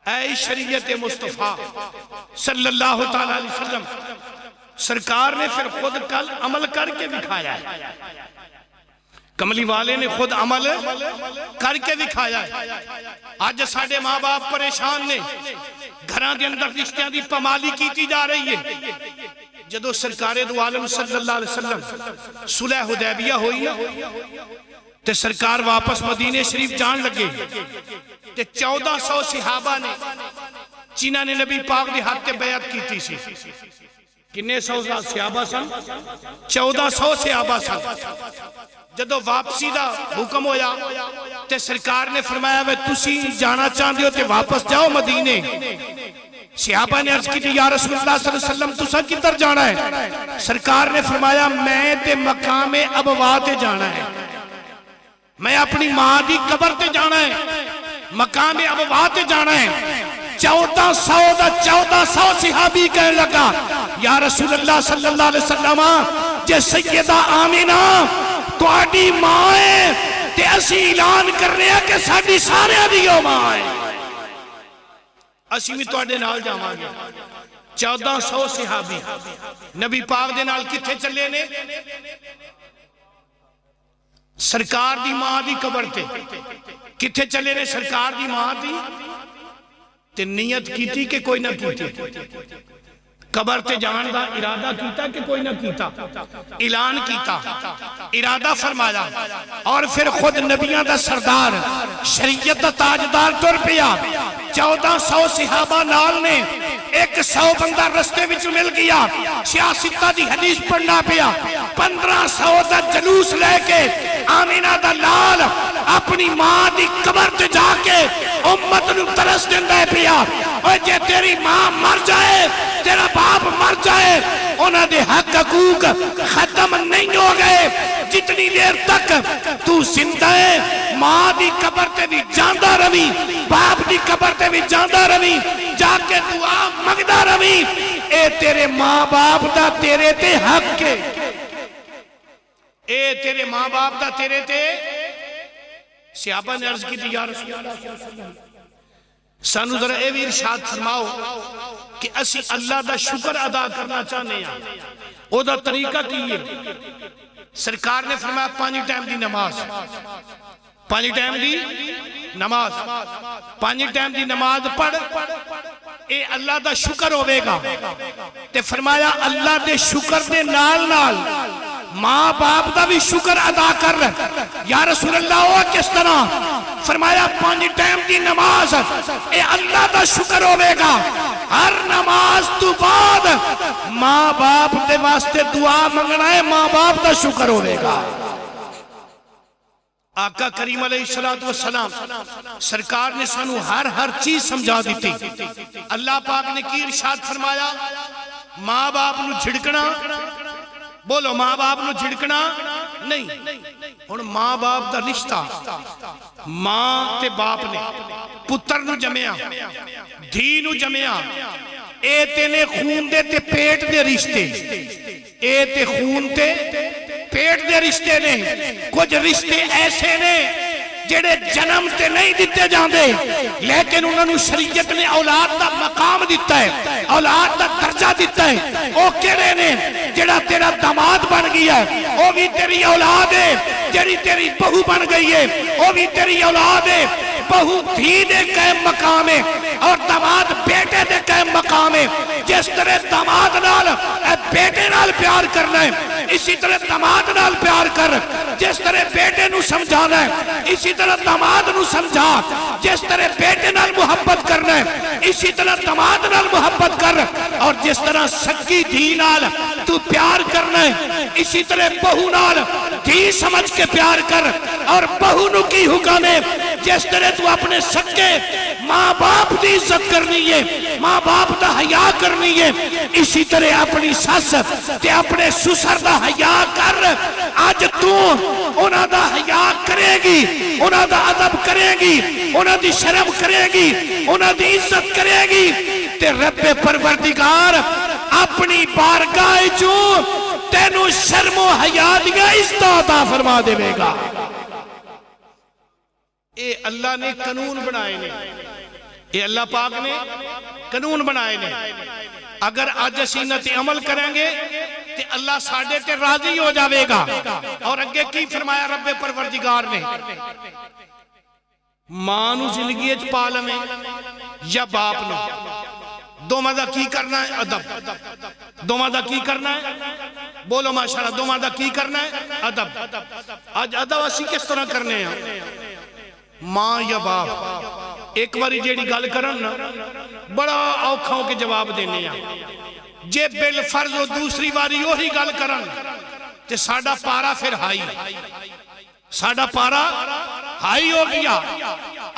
اے شریعت مصطفیٰ صلی اللہ تعالیٰ علیہ وسلم سرکار نے پھر خود کل عمل کر کے دکھایا ہے کملی والے نے خود عمل کر کے دکھایا ہے۔ آج ساڑھے ماں باپ پریشان نے، گھران دے اندر رشتیاں دی پمالی کیتی جا رہی ہے۔ جدو سرکار دو عالم صلی اللہ علیہ وسلم صلح حدیبیہ ہوئی تے سرکار واپس مدینہ شریف جان لگے تے 1400 صحابہ نے جنہاں نے نبی پاک دی ہاتھ تے بیعت کیتی سی۔ کنے سو صحابہ سن؟ 1400 صحابہ سن۔ جدو واپسی دا حکم ہویا تے سرکار نے فرمایا وے تسی جانا چاہتے ہو تے واپس جاؤ مدینے۔ صحابہ نے عرض کی تھی یا رسول اللہ صلی اللہ علیہ وسلم تسا کدھر جانا ہے؟ سرکار نے فرمایا میں تے مقام ابوا تے جانا ہے، میں اپنی ماں دی قبر تے جانا ہے، مقام ابوا تے جانا ہے۔ 1400 صحابی کہنے لگا یا رسول اللہ صلی اللہ علیہ وسلم جے سیدہ آمینہ تو آڈی ماں ہے تے اسی اعلان کر رہے ہیں کہ ساڑی سارے دیو ماں ہے، اسی بھی تو آڈے نال جاواں گے۔ 1400 صحابی نبی پاک دے نال کتھے چلے نے؟ سرکار دی ماں دی قبر تے کتھے چلے نے؟ سرکار دی ماں دی تے نیت کیتی کہ کوئی نہ کیتی؟ قبر تے جان دا ارادہ کیتا کہ کوئی نہ کیتا؟ اعلان کیتا، ارادہ فرمایا، اور پھر خود نبیان دا سردار شریعت دا تاجدار ٹر پیا۔ 1400 صحابہ نال نے، 100 بندہ رستے وچ مل گیا، سیاستہ دی حدیث پڑھنا پیا۔ 1500 دا جلوس لے کے آمینہ دا لال اپنی ماں دی قبر تے جا کے امت نو ترس دیندہ پیا۔ اور جے تیری ماں مر جائے، تیرا باپ مر جائے، انہاں دے حق حقوق ختم نہیں ہو گئے جتنی دیر تک تو زندہ ہے۔ ماں دی قبر تے بھی جاندہ روی، باپ دی قبر تے بھی جاندہ روی، جا کے دعا مگدہ روی، اے تیرے ماں باپ دا تیرے تے حق کے، اے تیرے ماں باپ دا تیرے تے۔ صحابہ نے عرض کی تھی یا رسول اللہ صلی اللہ علیہ وسلم سانو ذرا اے بھی ارشاد فرماؤ کہ اسی اللہ دا شکر ادا کرنا چاہنے ہیں، او دا طریقہ کیے؟ سرکار نے فرمایا 5 ٹائم دی نماز، 5 ٹائم دی نماز، 5 ٹائم دی نماز پڑھ، اے اللہ دا شکر ہوئے گا۔ تے فرمایا اللہ دے شکر دے نال نال ماں باپ دا بھی شکر ادا کر رہے۔ یا رسول اللہ ہوا کس طرح؟ فرمایا 5 ٹائم دی نماز اے اللہ دا شکر ہوئے گا، ہر نماز تو بعد ماں باپ دے واسطے دعا منگنا ہے، ماں باپ دا شکر ہوئے گا۔ آقا کریم علیہ السلام سرکار نے سانو ہر چیز سمجھا دیتی۔ اللہ پاک نے کی ارشاد فرمایا ماں باپ نو جھڑکنا، بولو ماں باپ نو جھڑکنا نہیں۔ اور ماں باپ دا رشتہ ماں تے باپ نے پتر نو جمعیا، دھی نو جمعیا، اے تینے خون دے تے پیٹ دے رشتے، اے تے خون تے پیٹ دے رشتے نے۔ کچھ رشتے ایسے نے جڑے جنم تے نہیں دیتے جاندے، لیکن انہوں نے شریعت نے اولاد دا مقام دیتا ہے، اولاد دا درجہ دیتا ہے۔ او کہڑے نے؟ جڑا تیرا داماد بن گیا ہے او بھی تیری اولاد ہے، جڑی تیری بہو بن گئی ہے او بھی تیری اولاد ہے۔ بہو دھی دے قائم مقام ہے اور داماد بیٹے دے قائم مقام ہے۔ جس طرح داماد نال بیٹے نال پیار کرنا ہے، اسی طرح داماد نال پیار کر۔ جس طرح بیٹے نو سمجھانا ہے اسی طرح داماد نو سمجھا۔ جس طرح بیٹے نال محبت کرنا ہے اسی طرح داماد نال محبت کر۔ اور جس طرح سکی دھی نال تو پیار کرنا ہے اسی طرح بہو نال دھی سمجھ کے پیار کر۔ اور بہو نو کی حکم ہے جس طرح تو اپنے سکے ماں باپ دی عزت کرنی ہے، ماں باپ دا حیا کرنی ہے، اسی طرح اپنی سس تے اپنے سسر دا حیا کر۔ آج تو انہاں دا حیا کرے گی، انہاں دا ادب کرے گی، انہاں دی شرم کرے گی، انہاں دی عزت کرے گی، تے رب پروردگار اپنی بارگاہ جو تینو شرم و حیا دیا عزت عطا فرما دے گا۔ اے اللہ نے قانون بنائے نے، اے اللہ پاک نے قانون بنائے نے۔ اگر اج اسی انہاں تے عمل کریں گے تے اللہ ساڈے تے راضی ہو جاوے گا۔ اور اگے کی فرمایا رب پروردگار نے، ماں نو زندگی وچ پالویں یا باپ نو، دوواں دا کی کرنا ہے؟ ادب۔ دوواں دا کی کرنا ہے؟ بولو ماشاءاللہ، دوواں دا کی کرنا ہے؟ ادب۔ اج ادب اسی کس طرح کرنے ہیں؟ ماں یا باپ ایک باری جیڑی گل کرن نا بڑا اوکھا ہو کے جواب دینے ہیں، جے بالفرض و دوسری باری وہی گل کرن تے ساڈا پارا پھر ہائی، ساڈا پارا ہائی ہو گیا۔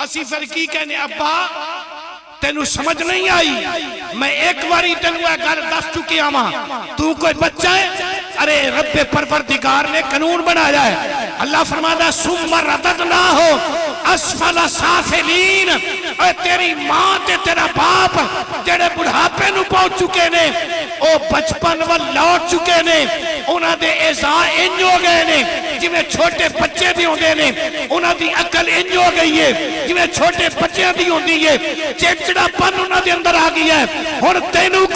اسی پھر کی کہنے، ابا تینوں سمجھ نہیں آئی، میں ایک باری تینوں یہ گل دس چکی ہاں، تو کوئی بچہ ہے؟ ارے رب پروردگار نے قانون بنایا ہے، اللہ فرماتا ہے ثم رددناہ اسفل سافلین۔ اے تیری ماں تے تیرا باپ جڑے بڑھاپے نو پہنچ چکے نے، او بچپن وال لوٹ چکے نے، انہاں دے اعضاء انج ہو گئے نے جویں چھوٹے بچے دی ہوندے نے، انہاں دی عقل انج ہو گئی ہے جویں چھوٹے بچے دی ہوندی ہے، چڑچڑا پن انہاں دے اندر آ گیا ہے۔ ہن تینوں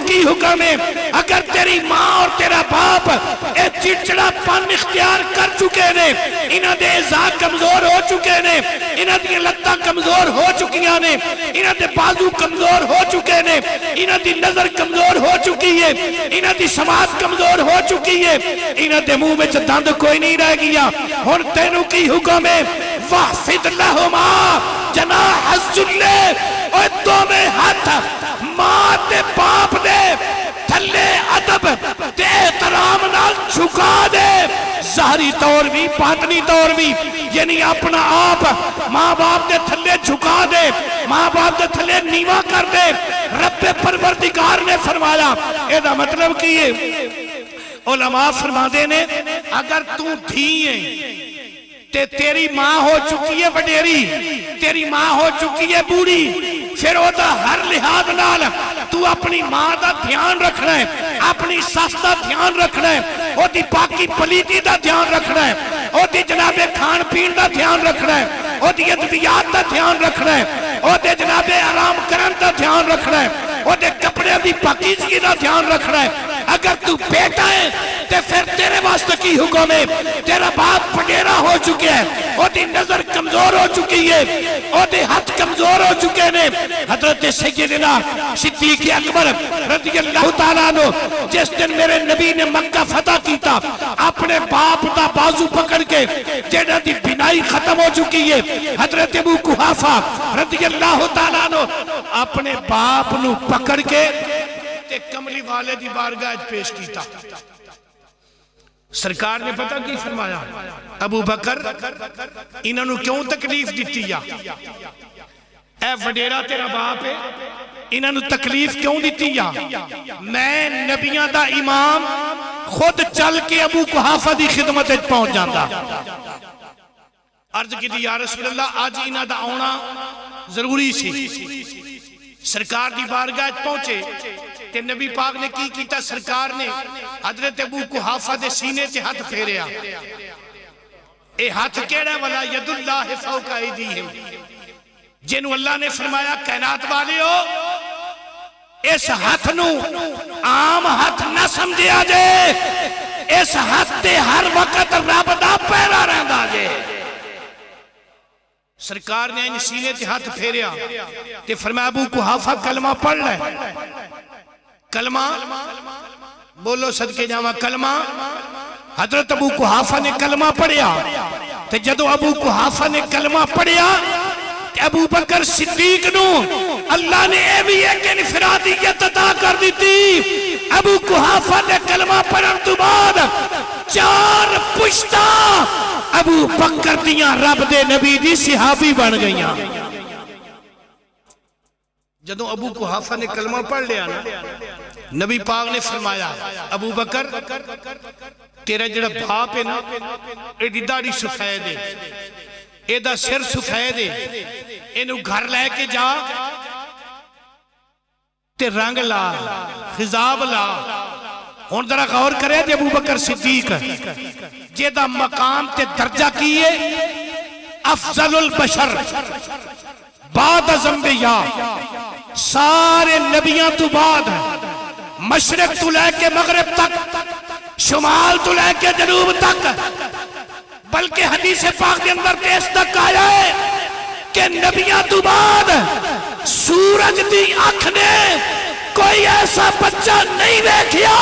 کی حکم ہے، اگر تیری ماں اور تیرا باپ اے چڑچڑا پن اختیار کر چکے نے، انہاں دے اعضاء کمزور ہو چکے نے، انہاں دی لتاں کمزور ہو چکیاں نے، انہاں دے بازو کمزور ہو چکے نے، انہاں دی نظر کمزور ہو چکی ہے، انہاں دی سماعت کمزور ہو چکی ہے، انہاں دے منہ وچ دند کوئی نہیں رہ گیا۔ ہن تینوں کی حکم ہے وَحْفِدْ لَهُمَا جَنَاحَ الذُّلِّ، اوے دوویں ہاتھ ماں تے باپ دے تھلے ادب تے احترام نال جھکا دے، ظاہری طور بھی باطنی طور بھی، یعنی اپنا آپ ماں باپ دے تھلے جھکا دے، ماں باپ دے تھلے نیواں کر دے۔ رب پروردگار نے فرمایا، اے دا مطلب کی ہے، علماء فرما دے نے اگر تو دھی ہے تے تیری ماں ہو چکی ہے وڈیری، تیری ماں ہو چکی ہے بوڑھی، پھر او دا ہر لحاظ نال تو اپنی ماں دا دھیان رکھنا ہے، اپنی ساس دا دھیان رکھنا ہے، او دی پاکی پلیتی دا دھیان رکھنا ہے، او دی جناب کھان پین دا دھیان رکھنا ہے، او دی ادویات دا دھیان رکھنا ہے، او دے جناب آرام کرن دا دھیان رکھنا ہے، او دے کپڑے دی پاکیزگی دا دھیان رکھنا ہے۔ اگر تو بیٹا ہے تے پھر تیرے واسطے کی حکم ہے، تیرا باپ پڈیرا ہو چکے ہیں، او دی نظر کمزور ہو چکی ہے، او دے ہاتھ کمزور ہو چکے ہیں۔ حضرت سیدنا صدیق اکبر رضی اللہ تعالیٰ عنہ جس دن میرے نبی نے مکہ فتح کیتا، اپنے باپ دا بازو پکڑ کے جیڑا دی بینائی ختم ہو چکی ہے، حضرت ابو قحافہ رضی اللہ تعالیٰ عنہ اپنے باپ نو پکڑ کے تے کملی والے دی بارگاہ پیش کیتا۔ سرکار نے پتہ کی فرمایا، ابو بکر انہوں نے کیوں تکلیف دیتی یا اے وڈیرا تیرا باپ ہے، انہوں نے تکلیف کیوں دیتی یا میں نبیاں دا امام خود چل کے ابو قحافہ دی خدمت پہنچ جاندہ۔ عرض کی دی یا رسول اللہ آج انہوں دا آنا ضروری سی، سرکار دی بارگاہ پہنچے تے نبی پاک نے کی کیتا، سرکار نے حضرت ابو قحافہ دے سینے تے ہاتھ پھیریا، اے ہاتھ کیڑا والا ید اللہ فوق ایدیہم، جنہوں اللہ نے فرمایا کائنات والے ہو اس ہاتھ نو عام ہاتھ نہ سمجھیا جے، اس ہاتھ تے ہر وقت رب دا پیرا رہندا جے۔ سرکار نے ان سینے تے ہاتھ پھیریا تے فرمایا ابو قحافہ کلمہ پڑھ لے، کلمہ بولو صدقے جاواں کلمہ۔ حضرت ابو قحافہ نے کلمہ پڑھیا تے جدو ابو قحافہ نے کلمہ پڑھیا تے ابو بکر صدیق نو اللہ نے اے بھی ایک انفرادیت عطا کر دیتی۔ ابو قحافہ نے کلمہ پڑھن تو بعد 4 پشتہ ابو بکر دیاں رب دے نبی دی صحابی بن گئیاں۔ جدو ابو قحافہ نے کلمہ پڑھ لیا نا، نبی پاک نے فرمایا ابو بکر تیرا جڑا باپ ہے نا، اے دی داڑھی سفید ہے، اے دا سر سفید ہے، اینو گھر لے کے جا تے رنگ لا، خضاب لا۔ ہون ذرا غور کرے جے ابو بکر صدیق جے دا مقام تے درجہ کیے افضل البشر بعد از انبیاء، سارے نبیاں تو بعد مشرق تو لے کے مغرب تک، شمال تو لے کے جنوب تک، بلکہ حدیث پاک کے اندر اس تک آیا ہے کہ نبیاں تو بعد سورج دی اکھ نے کوئی ایسا بچہ نہیں دیکھیا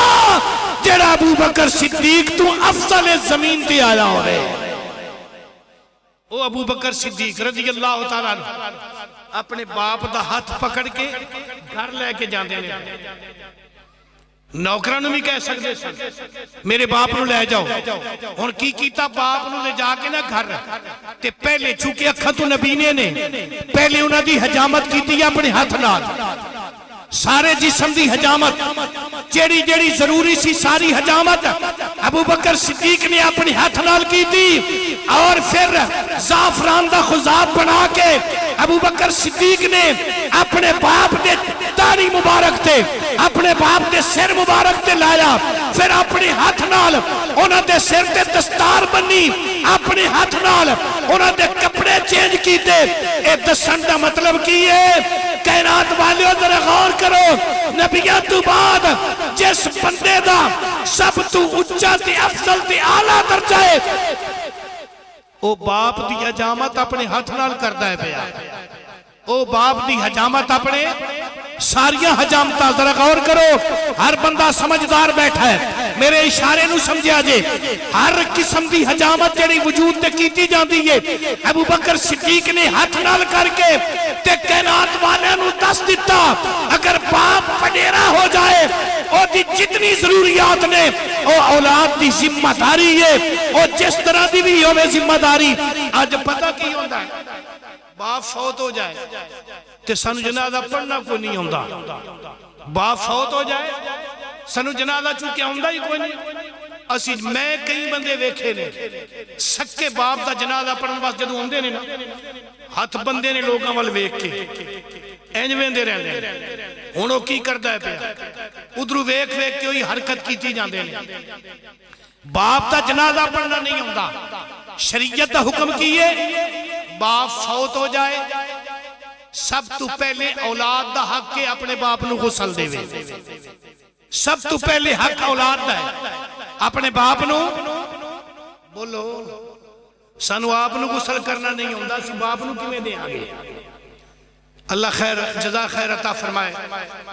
جڑا ابو بکر صدیق تو افضل زمین تے آیا ہوئے۔ او ابو بکر صدیق رضی اللہ تعالیٰ عنہ اپنے باپ دا ہاتھ پکڑ کے گھر لے کے جاندے نے، نوکرانوں بھی کہہ سکتے سن میرے باپ نو لے جاؤ، اور کی کیتا باپ نو لے جا کے نہ گھر تے پہلے چونکہ اکھاں تو نبی نے پہلے انہاں دی حجامت کیتی اپنے ہاتھ نال، سارے جسم دی حجامت جیڑی جیڑی ضروری سی ساری حجامت ابو بکر صدیق نے اپنے ہاتھ نال کی تھی، اور پھر زعفران دا خضاب بنا کے ابو بکر صدیق نے اپنے باپ دے داڑھی مبارک تے اپنے باپ دے سر مبارک تے لایا، پھر اپنے ہاتھ نال انہاں دے سر تے دستار بنی، اپنے ہاتھ نال انہاں دے کپڑے چینج کیتے۔ اے دسن دا مطلب کی ہے کائنات والیو ذرا غور کرو، نبیوں تو بعد جس بندے دا سب تو اچھا تے افضل تے اعلیٰ درجہ ہے او باپ دی حجامت اپنے ہاتھ نال کردا ہے پیا، او باپ دی حجامت اپنے ساریاں حجامتاں ذرا غور کرو، ہر بندہ سمجھدار بیٹھا ہے، میرے اشارے نو سمجھا جے، ہر قسم دی حجامت جڑی وجود تے کیتی جاندی ہے ابو بکر صدیق نے ہاتھ نال کر کے تے کائنات والے نو دس دیتا اگر باپ پڈیرا ہو جائے او دی جتنی ضروریات نے او اولاد دی ذمہ داری ہے، او جس طرح دی بھی ہوے ذمہ داری۔ آج پتہ کی ہوندا ہے باپ فوت ہو جائے تے سانو جنازہ پڑھنا کوئی نہیں ہوندا، باپ فوت ہو جائے سانو جنازہ چونکہ ہوندا ہی کوئی نہیں۔ اسی میں کئی بندے ویکھے نے سکے باپ دا جنازہ پڑھن واسطے جدوں ہوندے نے نا ہاتھ بندے نے لوگاں ول ویکھ کے اینج ویندے رہندے نے، ہن او کی کردا ہے پیا ادھروں ویکھ ویکھ کے وہی حرکت کیتی جاندے نے۔ باپ دا جنازہ پڑھنا نہیں ہوندا، شریعت دا حکم کی ہے باپ فوت ہو جائے سب تو پہلے اولاد دا حق کے اپنے باپ نو غسل دے وے، سب تو پہلے حق اولاد دا ہے اپنے باپ نو، بولو سانو آپ نو غسل کرنا نہیں ہوندا سی باپ نو کیویں دے آگے۔ اللہ خیر جزا خیر عطا فرمائے،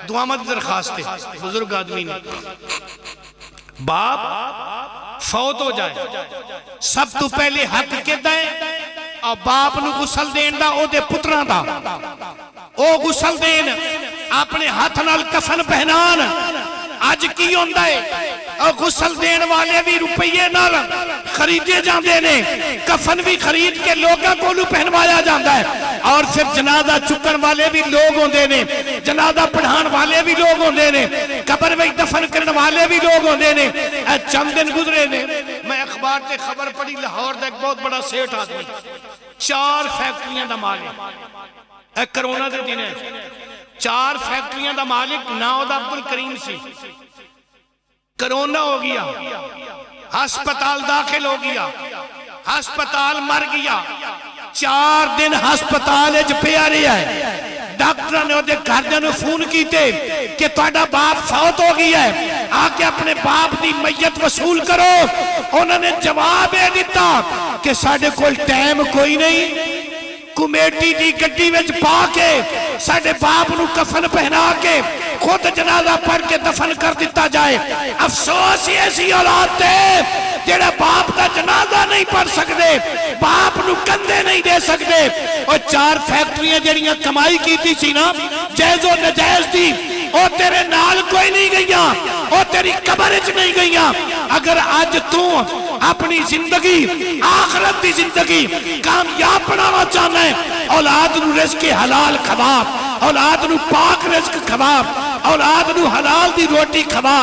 دعا مت درخواست ہے بزرگ آدمی نے، باپ فوت ہو جائے سب تو پہلے حق کے دائیں اور باپ نو غسل دین دا او دے پتراں دا، او غسل دین اپنے ہاتھ نال کفن پہنان۔ آج کی ہوندا ہے اور غسل دین والے بھی روپیے نال خریدے جاندے نے، کفن بھی خرید کے لوگاں کو پہنوایا جاندہ ہے، اور پھر جنازہ چکن والے بھی لوگ ہوندے نے، جنازہ پڑھان والے بھی لوگ ہوندے نے، قبر میں دفن کرنے والے بھی لوگ ہوندے نے۔ چند دن گزرے نے میں اخبار تے خبر پڑھی لاہور دا ایک بہت بڑا سیٹ آدمی 4 فیکٹریاں دا مالک، ایک کرونا دے دن ہے 4 فیکٹریاں دا مالک ناؤ دا عبدالکریم سی، کرونا ہو گیا، ہسپتال داخل ہو گیا، ہسپتال مر گیا، 4 دن ہسپتال اج پیا رہا ہے، ڈاکٹر نے دے گھر دے نو فون کیتے کہ تہاڈا باپ فوت ہو گیا ہے، آ کے اپنے باپ دی میت وصول کرو۔ انہوں نے جواب دے دیتا کہ ساڈے کول ٹائم کوئی نہیں، کمیٹی دی گڈی وچ پا کے ساڈے باپ نو کفن پہنا کے خود جنازہ پڑھ کے دفن کر دیتا جائے۔ افسوس ایسی اولاد تے جڑا باپ دا جنازہ نہیں پڑھ سکتے، باپ نو کندھے نہیں دے سکتے۔ اور 4 فیکٹریاں جڑیاں کمائی کیتی سی نا جائز و نجائز دی، او تیرے نال کوئی نہیں گئیاں، او تیری قبر وچ نہیں گئیاں۔ اگر آج تو اپنی زندگی آخرت دی زندگی کامیاب بنانا چاہنا ہے، اولاد نو رزق حلال کھوا، اولاد نو پاک رزق کھوا، اولاد نو حلال دی روٹی کھوا،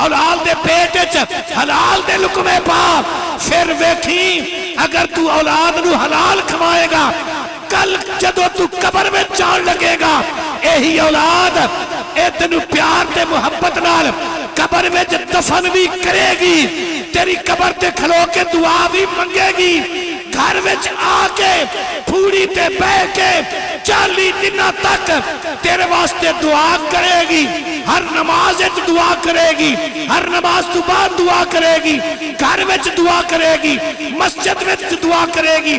اولاد دے پیٹ وچ حلال دے لقمے پا، پھر ویکھی اگر تو اولاد نو حلال کھوائے گا کل جدو تو قبر میں جان لگے گا یہی اولاد اے تینو پیار تے محبت نال قبر میں دفن بھی کرے گی، تیری قبر تے کھلو کے دعا بھی منگے گی، گھر وچ آ کے پھوڑی تے بہ کے 40 دنوں تک تیرے واسطے دعا کرے گی، ہر نماز وچ دعا کرے گی، ہر نماز تو بعد دعا کرے گی، گھر وچ دعا کرے گی، مسجد وچ دعا کرے گی۔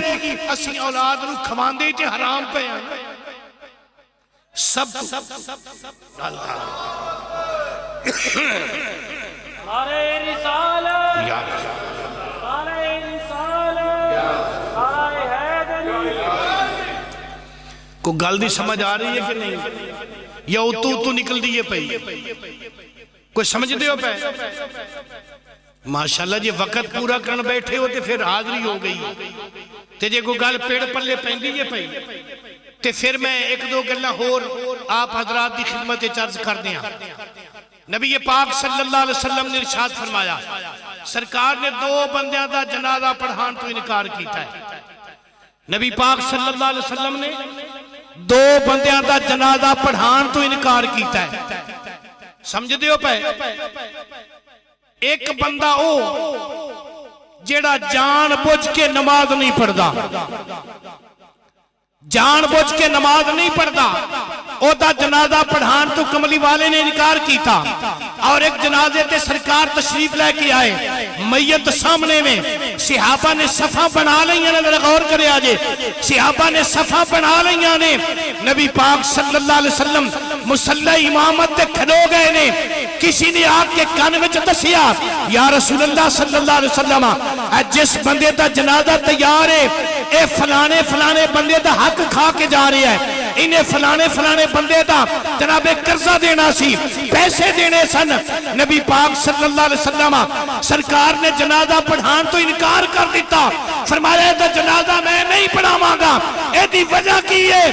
اسی اولاد نو کھواندے تے حرام پہ ہیں سب اللہ نعرہ رسالت، نعرہ رسالت، نعرہ حیدری۔ کو گل دی سمجھ آ رہی ہے کہ نہیں؟ یا اتو نکل دیئے پہ کوئی سمجھ دے ہو پہ؟ ماشاءاللہ جی وقت پورا کرن بیٹھے ہوتے پھر حاضری ہو گئی تے جے کو گل پیڑ پلے پہن دیئے پہ تے پھر میں ایک دو گلہ ہور آپ حضرات دی خدمت چرز کر دیا۔ نبی پاک صلی اللہ علیہ وسلم نے ارشاد فرمایا، سرکار نے 2 بندیاں دا جنازہ پڑھان تو انکار کیتا ہے۔ نبی پاک صلی اللہ علیہ وسلم نے 2 بندیاں دا جنازہ پڑھان تو انکار کیتا ہے۔ سمجھ دیو پہ ایک بندہ او جیڑا جان بوجھ کے نماز نہیں پڑھدا، جان بوجھ کے نماز نہیں پڑھدا، او دا جنازہ پڑھان تو کملی والے نے انکار کیتا۔ اور ایک جنازے تے سرکار تشریف لے کے آئے، میت سامنے میں، صحابہ نے صفحہ بنا لئیاں نے، غور کرے آجے، صحابہ نے صفحہ بنا لئیاں نے، نبی پاک صلی اللہ علیہ وسلم مصلی امامت تے کھڑو گئے نے، کسی نے آگ کے کان میں دسیا، یا رسول اللہ صلی اللہ علیہ وسلم جس بندے دا جنازہ تیار ہے، اے فلانے فلانے بندے دا حق کھا کے جا رہے ہیں، انہیں فلانے فلانے بندے دا جناب قرضہ دینا سی، پیسے دینے سن۔ نبی پاک صلی اللہ علیہ وسلم سرکار نے جنازہ پڑھان تو انکار کر دیتا، فرمایا اے دا جنازہ میں نہیں پڑھاواں گا، اے دی وجہ کی ہے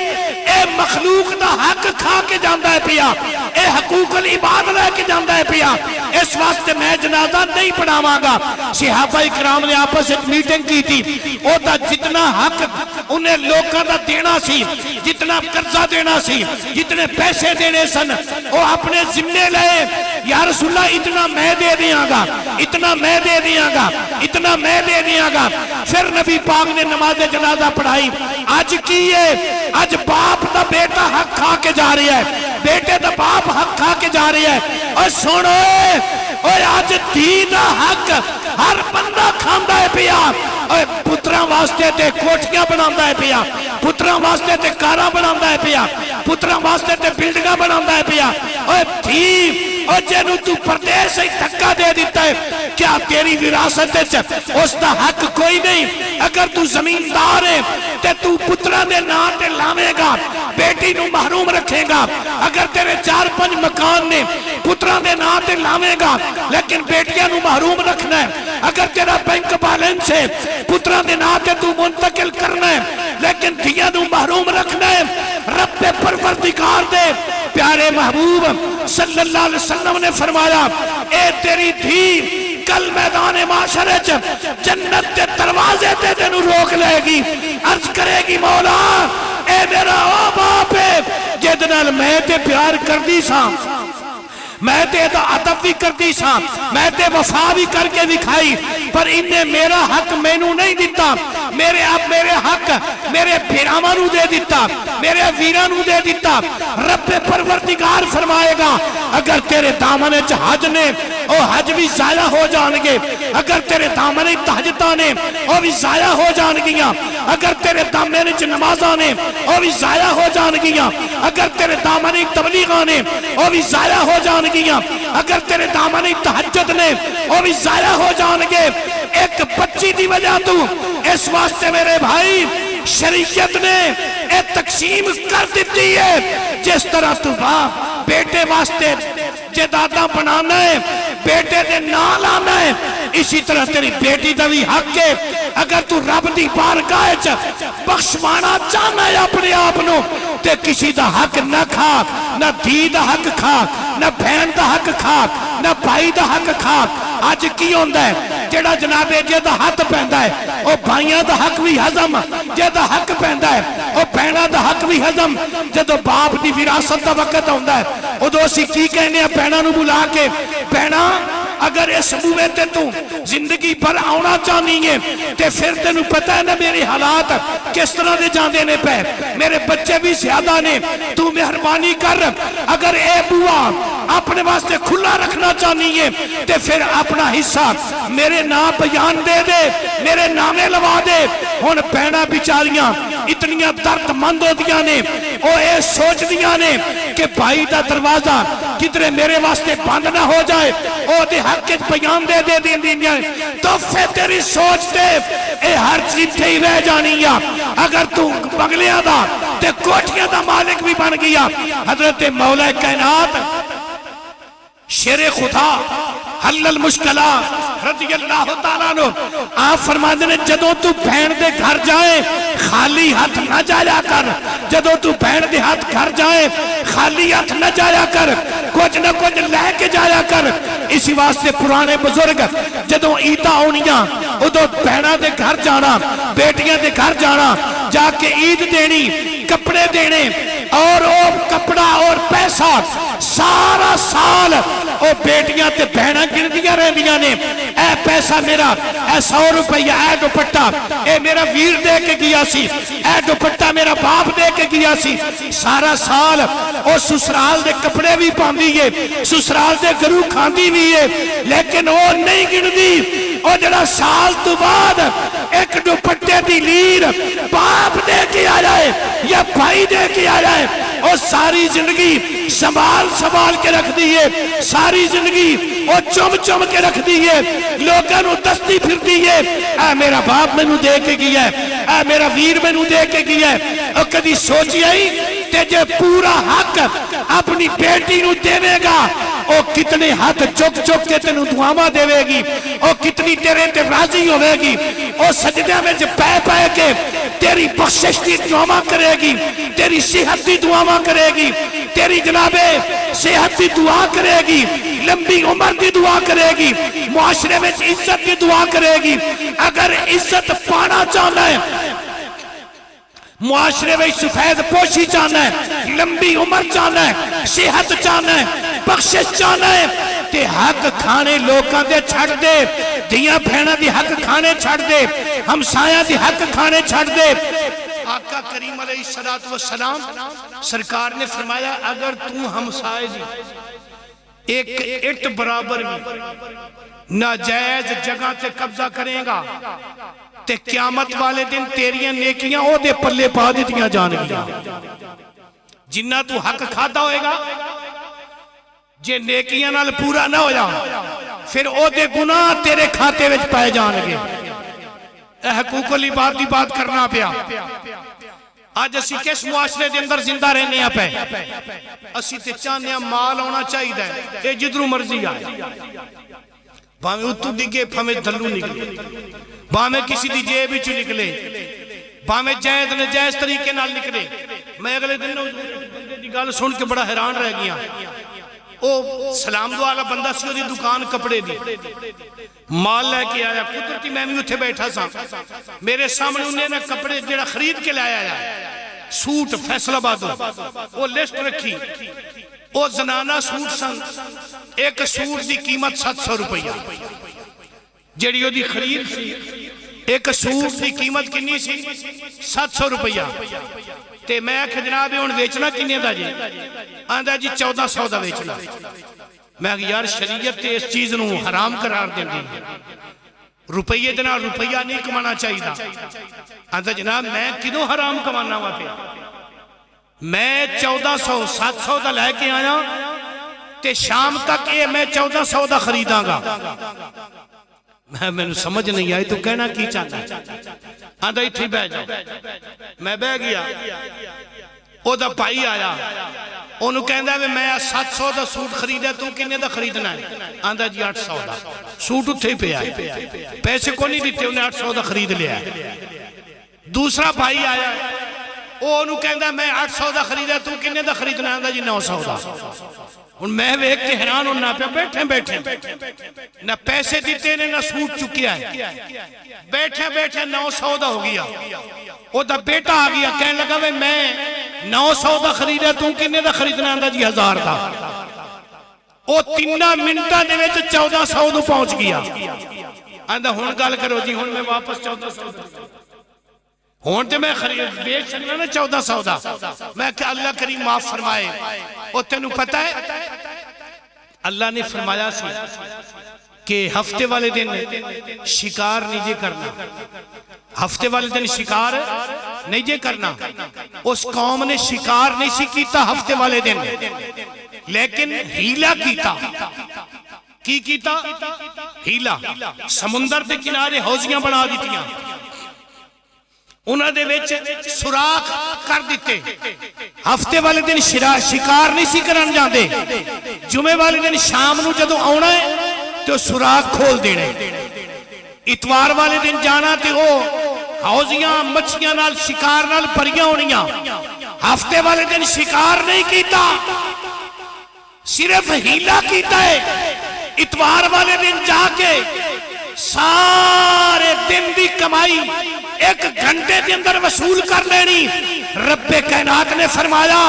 اے مخلوق دا حق کھا کے جاندہ ہے پیا، اے حقوق العباد لے کے جاندہ ہے پیا، اس واسطے میں جنازہ نہیں پڑھاواں گا۔ صحابہ اکرام نے آپس ایک میٹنگ کی تھی، او دا جتنا حق انہیں لوگوں دا دینا سی، جتنا قرضہ دینا سی، جتنے پیسے دینے سن، وہ اپنے ذمہ لئے، یا رسول اللہ اتنا میں دے دیاں گا، اتنا میں دے دیاں گا، اتنا میں دے دیاں گا۔ پھر نبی پاک نے نماز جنازہ پڑھائی۔ آج کیے، آج باپ دا بیٹا حق کھا کے جا رہی ہے، بیٹے دا باپ حق کھا کے جا رہی ہے، اور سنو اور آج دین حق ہر بندہ کھاندہ ہے پیا، اور پتران واسطے تے کوٹھیاں بناندہ ہے پیا، پتران واسطے تے کارا بناندہ ہے پیا، پتران واسطے تے بلڈنگاں بناندہ ہے پیا، اور تھی اور جنہوں تو پردیش سے دھکا دے دیتا ہے، کیا تیری وراثت اس دا حق کوئی نہیں؟ اگر تو زمیندار ہے تے تو پتران دے نام تے لاوے گا، بیٹی نو محروم رکھے گا۔ اگر تیرے 4-5 مکان نے پتران دے نام تے لاوے گا لیکن بیٹیاں نو محروم رکھنا ہے۔ اگر تیرا بینک بیلنس ہے پتران دے نام تے تو منتقل کرنا ہے لیکن دھیاں نو محروم رکھنا ہے۔ رب پروردگار دے پیارے محبوب صلی اللہ علیہ وسلم نے فرمایا، اے تیری دھی کل میدان معاشرے جنت کے دروازے تے تینوں روک لے گی، عرض کرے گی مولا اے میرا او باپ ہے جد نال میں تے پیار کر دی ساں، میں تے دا عطف بھی کر دی ساں، میں تے وفا بھی کر کے دکھائی، پر انہیں میرا حق مینوں نہیں دیتا، میرے حق میرے بھیرامانوں دے دیتا، میرے ویرانوں دے دیتا۔ رب پروردگار فرمائے گا اگر تیرے دامنے حج نے او حج بھی ضائع ہو جانگے، اگر تیرے دامنے تہجدہ نے او بھی ضائع ہو جانگیاں، اگر تیرے دامنے نمازاں نے او بھی ضائع ہو جانگیاں، اگر تیرے دامنے تبلیغاں نے او بھی ضائع ہو جانگیاں، اگر تیرے دامنے تہجد نے او بھی ضائع ہو جانگے۔ ایک بچی دی وجہ تو اس واسطے میرے بھائی شریعت نے ایک تقسیم کر دیتی ہے، جس طرح تو باپ بیٹے واسطے جدادہ بنانا ہے، بیٹے دے نال آنا ہے، اسی طرح تیری بیٹی دا بھی حق ہے۔ اگر تو رب دی بارگاہ بخشوانا چاہنا ہے اپنے آپنوں تے کسی دا حق نہ کھا، نہ دھی دا حق کھا، نہ بہن دا حق کھا، نہ بھائی دا حق کھا۔ آج کی ہوندہ ہے جیڑا جناب جے دا حق پہندہ ہے او بھائیاں دا حق بھی حضم، جے دا حق پہندہ ہے او بہنہ دا حق بھی حضم۔ جدو باپ دی وراثت دا وقت ہوندہ ہے او دو اسی کی کہنے ہیں بہنہ نو بلا کے، بہنہ اگر اس بوئے تے تو زندگی پر آنا چاہنی ہے تے پھر تینوں پتہ ہے نا میری حالات کس طرح دے جاندے نے پہ میرے بچے بھی زیادہ نے تو مہربانی کر اگر اے بوا اپنے واسطے کھلا رکھنا چاہنی ہے تے پھر اپنا حصہ میرے نام بیان دے دے میرے نامے لوا دے ہن بہنا بیچاریاں اتنیاں درد مند ہو دیا نے او اے سوچ دیا نے کہ بھائی دا دروازہ کدھرے میرے واسطے بند نہ ہو جائے او دے حق کے بیان دے دے دین دیا تو پھر تیری سوچ دے اے ہر چیز تھے ہی رہ جانی اگر تو بنگلیاں دا تے کوٹھیاں دا مالک بھی بن گیا حضرت مولا کائنات شیر خدا حل المشکلات رضی اللہ تعالیٰ عنہ آپ فرماتے ہیں جدوں تو بہن دے گھر جائے خالی ہاتھ نہ جایا کر جدوں تو بہن دے ہاتھ گھر جائے خالی ہاتھ نہ جایا کر کچھ نہ کچھ لے کے جایا کر اسی واسطے پرانے بزرگ جدوں عیداں ہونیاں ادوں بہناں دے گھر جانا بیٹیاں دے گھر جانا جا کے عید دینی کپڑے دینے اور او کپڑا اور پیسہ سارا سال او بیٹیاں تے بہناں گندیاں رہندیاں نے اے پیسہ میرا اے 100 روپیہ اے دوپٹہ اے میرا ویر دے کے گیا سی اے دوپٹہ میرا باپ دے کے گیا سی سارا سال او سسرال دے کپڑے بھی پاندی ہے سسرال دے گرو کھاندی بھی ہے لیکن او نہیں گندی او جڑا سال تو بعد ایک دوپٹے دی لیر باپ دے کے آیا ہے یا بھائی دے کے آیا ہے او ساری زندگی سنبھال کے رکھ دیئے ساری زندگی او چم کے رکھ دیئے لوگاں نو دستی پھر دیئے اے میرا باپ میں نو دے کے گیا ہے اے میرا ویر میں نو دے کے گیا ہے او کدی سوچی آئی تے جے پورا حق اپنی بیٹی نو دے گا او کتنے ہاتھ چک کے تینو دعاواں دے گی او کتنی تیرے تے راضی ہوئے گی او سجدے میں پہ کے تیری بخشش دی دعاواں کرے گی تیری صحت دی دعاواں کرے گی تیری جناب صحت دی دعا کرے گی لمبی عمر دی دعا کرے گی معاشرے میں عزت دی دعا کرے گی اگر عزت پانا چاہنا ہے معاشرے میں سفید پوشی چاہنا ہے لمبی عمر چاہنا ہے صحت چاہنا ہے بخشش چاہنا ہے تے حق کھانے لوکاں دے چھڑ دے دیاں بہناں دی حق کھانے چھڑ دے ہمسایاں دی حق کھانے چھڑ دے آقا کریم علیہ السلام سرکار نے فرمایا اگر تو ہمسائے دی ایک اٹ برابر بھی ناجائز جگہ تے قبضہ کریں گا تے قیامت والے دن تیریاں نیکیاں او دے پلے پا دیتیاں جان گیا جنہ تو حق کھاتا ہوئے گا جے نیکیاں نال پورا نہ ہویا پھر او دے گناہ تیرے کھاتے وچ پائے جان گے اے حقوق العباد دی بات کرنا پیا آج اسی کس معاشرے دے اندر زندہ رہنے آپ ہے اسی تے چاہنے مال ہونا چاہی دے اے جدرو مرضی آئے باہمیں اتو دیگے پھمیں دھلو نکلے باہمیں کسی دی جیب ہی چو نکلے باہمیں جائز نجائز طریقے نال نکلے میں اگلے دن دی گال سن کے بڑا حیران رہ گیا او سلام دو آلہ بندہ سی دی دکان کپڑے دی مال لے کے آیا قدرتی میں بھی اتھے بیٹھا سا میرے سامنے انہیں نا کپڑے جڑا خرید کے لے آیا سوٹ فیصل آباد وہ لسٹ رکھی وہ زنانہ سوٹ سن ایک سوٹ دی قیمت 700 روپیہ جڑیو دی خرید سی ایک سوٹ دی قیمت کنی سی 700 روپیہ تے میں کہ جناب ان ویچنا کنے دا جی آندھا جی 1400 دا ویچنا میں کہ یار شریعت تے اس چیز نو حرام قرار دیں دی روپیہ جناب روپیہ نہیں کمانا چاہی دا آندھا جناب میں کدوں حرام کمانا ہوا پہ میں 1400 700 دا لے کے آیا تے شام تک میں 1400 دا خریداں گا میں نے سمجھ نہیں آئی تو کہنا کی چاہتا آندھا ہی تھی بہ جاؤ میں بہ گیا او دا پائی آیا انہوں کہندہ ہے میں 700 دا سوٹ خریدے تو کنے دا خریدنا ہے آندھا جی 800 دا سوٹ اتھے پہ آئے پیسے کو نہیں دیتے انہیں 800 دا خرید لیا دوسرا بھائی آیا انہوں کہندہ ہے میں 800 دا خریدے تو کنے دا خریدنا ہے آندھا جی 900 دا ان میں ایک کے حیران ہوں نہ پہ بیٹھیں نہ پیسے دیتے نے نہ سوٹ چکیا ہے بیٹھیں 900 دا ہو گیا وہ دا بیٹا آ گیا کہنے لگا میں 900 دا خریدے تو کنے دا خریدنا آندھا جی 1000 دا وہ 3 منٹاں دے وچ 1400 نو پہنچ گیا. آندا ہن گل کرو جی ہن میں واپس 1400 ہون تے میں بیچ سکنا نا 1400 دا. میں کہ اللہ کریم معاف فرمائے. او تینوں پتہ ہے اللہ نے فرمایا سی کہ ہفتے والے دن شکار نہیں جے کرنا. ہفتے والے دن شکار نہیں جے کرنا. اس قوم نے شکار نہیں سی کیتا ہفتے والے دن, لیکن ہیلا کیتا. کی کیتا؟ ہیلا. سمندر دے کنارے حوضیاں بنا دیتیاں, انہاں دے وچ سوراخ کر دیتے. ہفتے والے دن شکار نہیں سی کرن جاندے. جمعے والے دن شام نو جدوں آنا ہے تو سوراخ کھول دینے. اتوار والے دن جانا تے او حوضیاں مچھیاں نال شکار نال بھریاں ہونیاں. ہفتے والے دن شکار نہیں کیتا, صرف ہیلا کیتا ہے. اتوار والے دن جا کے سارے دن دی کمائی 1 گھنٹے کے اندر وصول کر لینی. رب کائنات نے فرمایا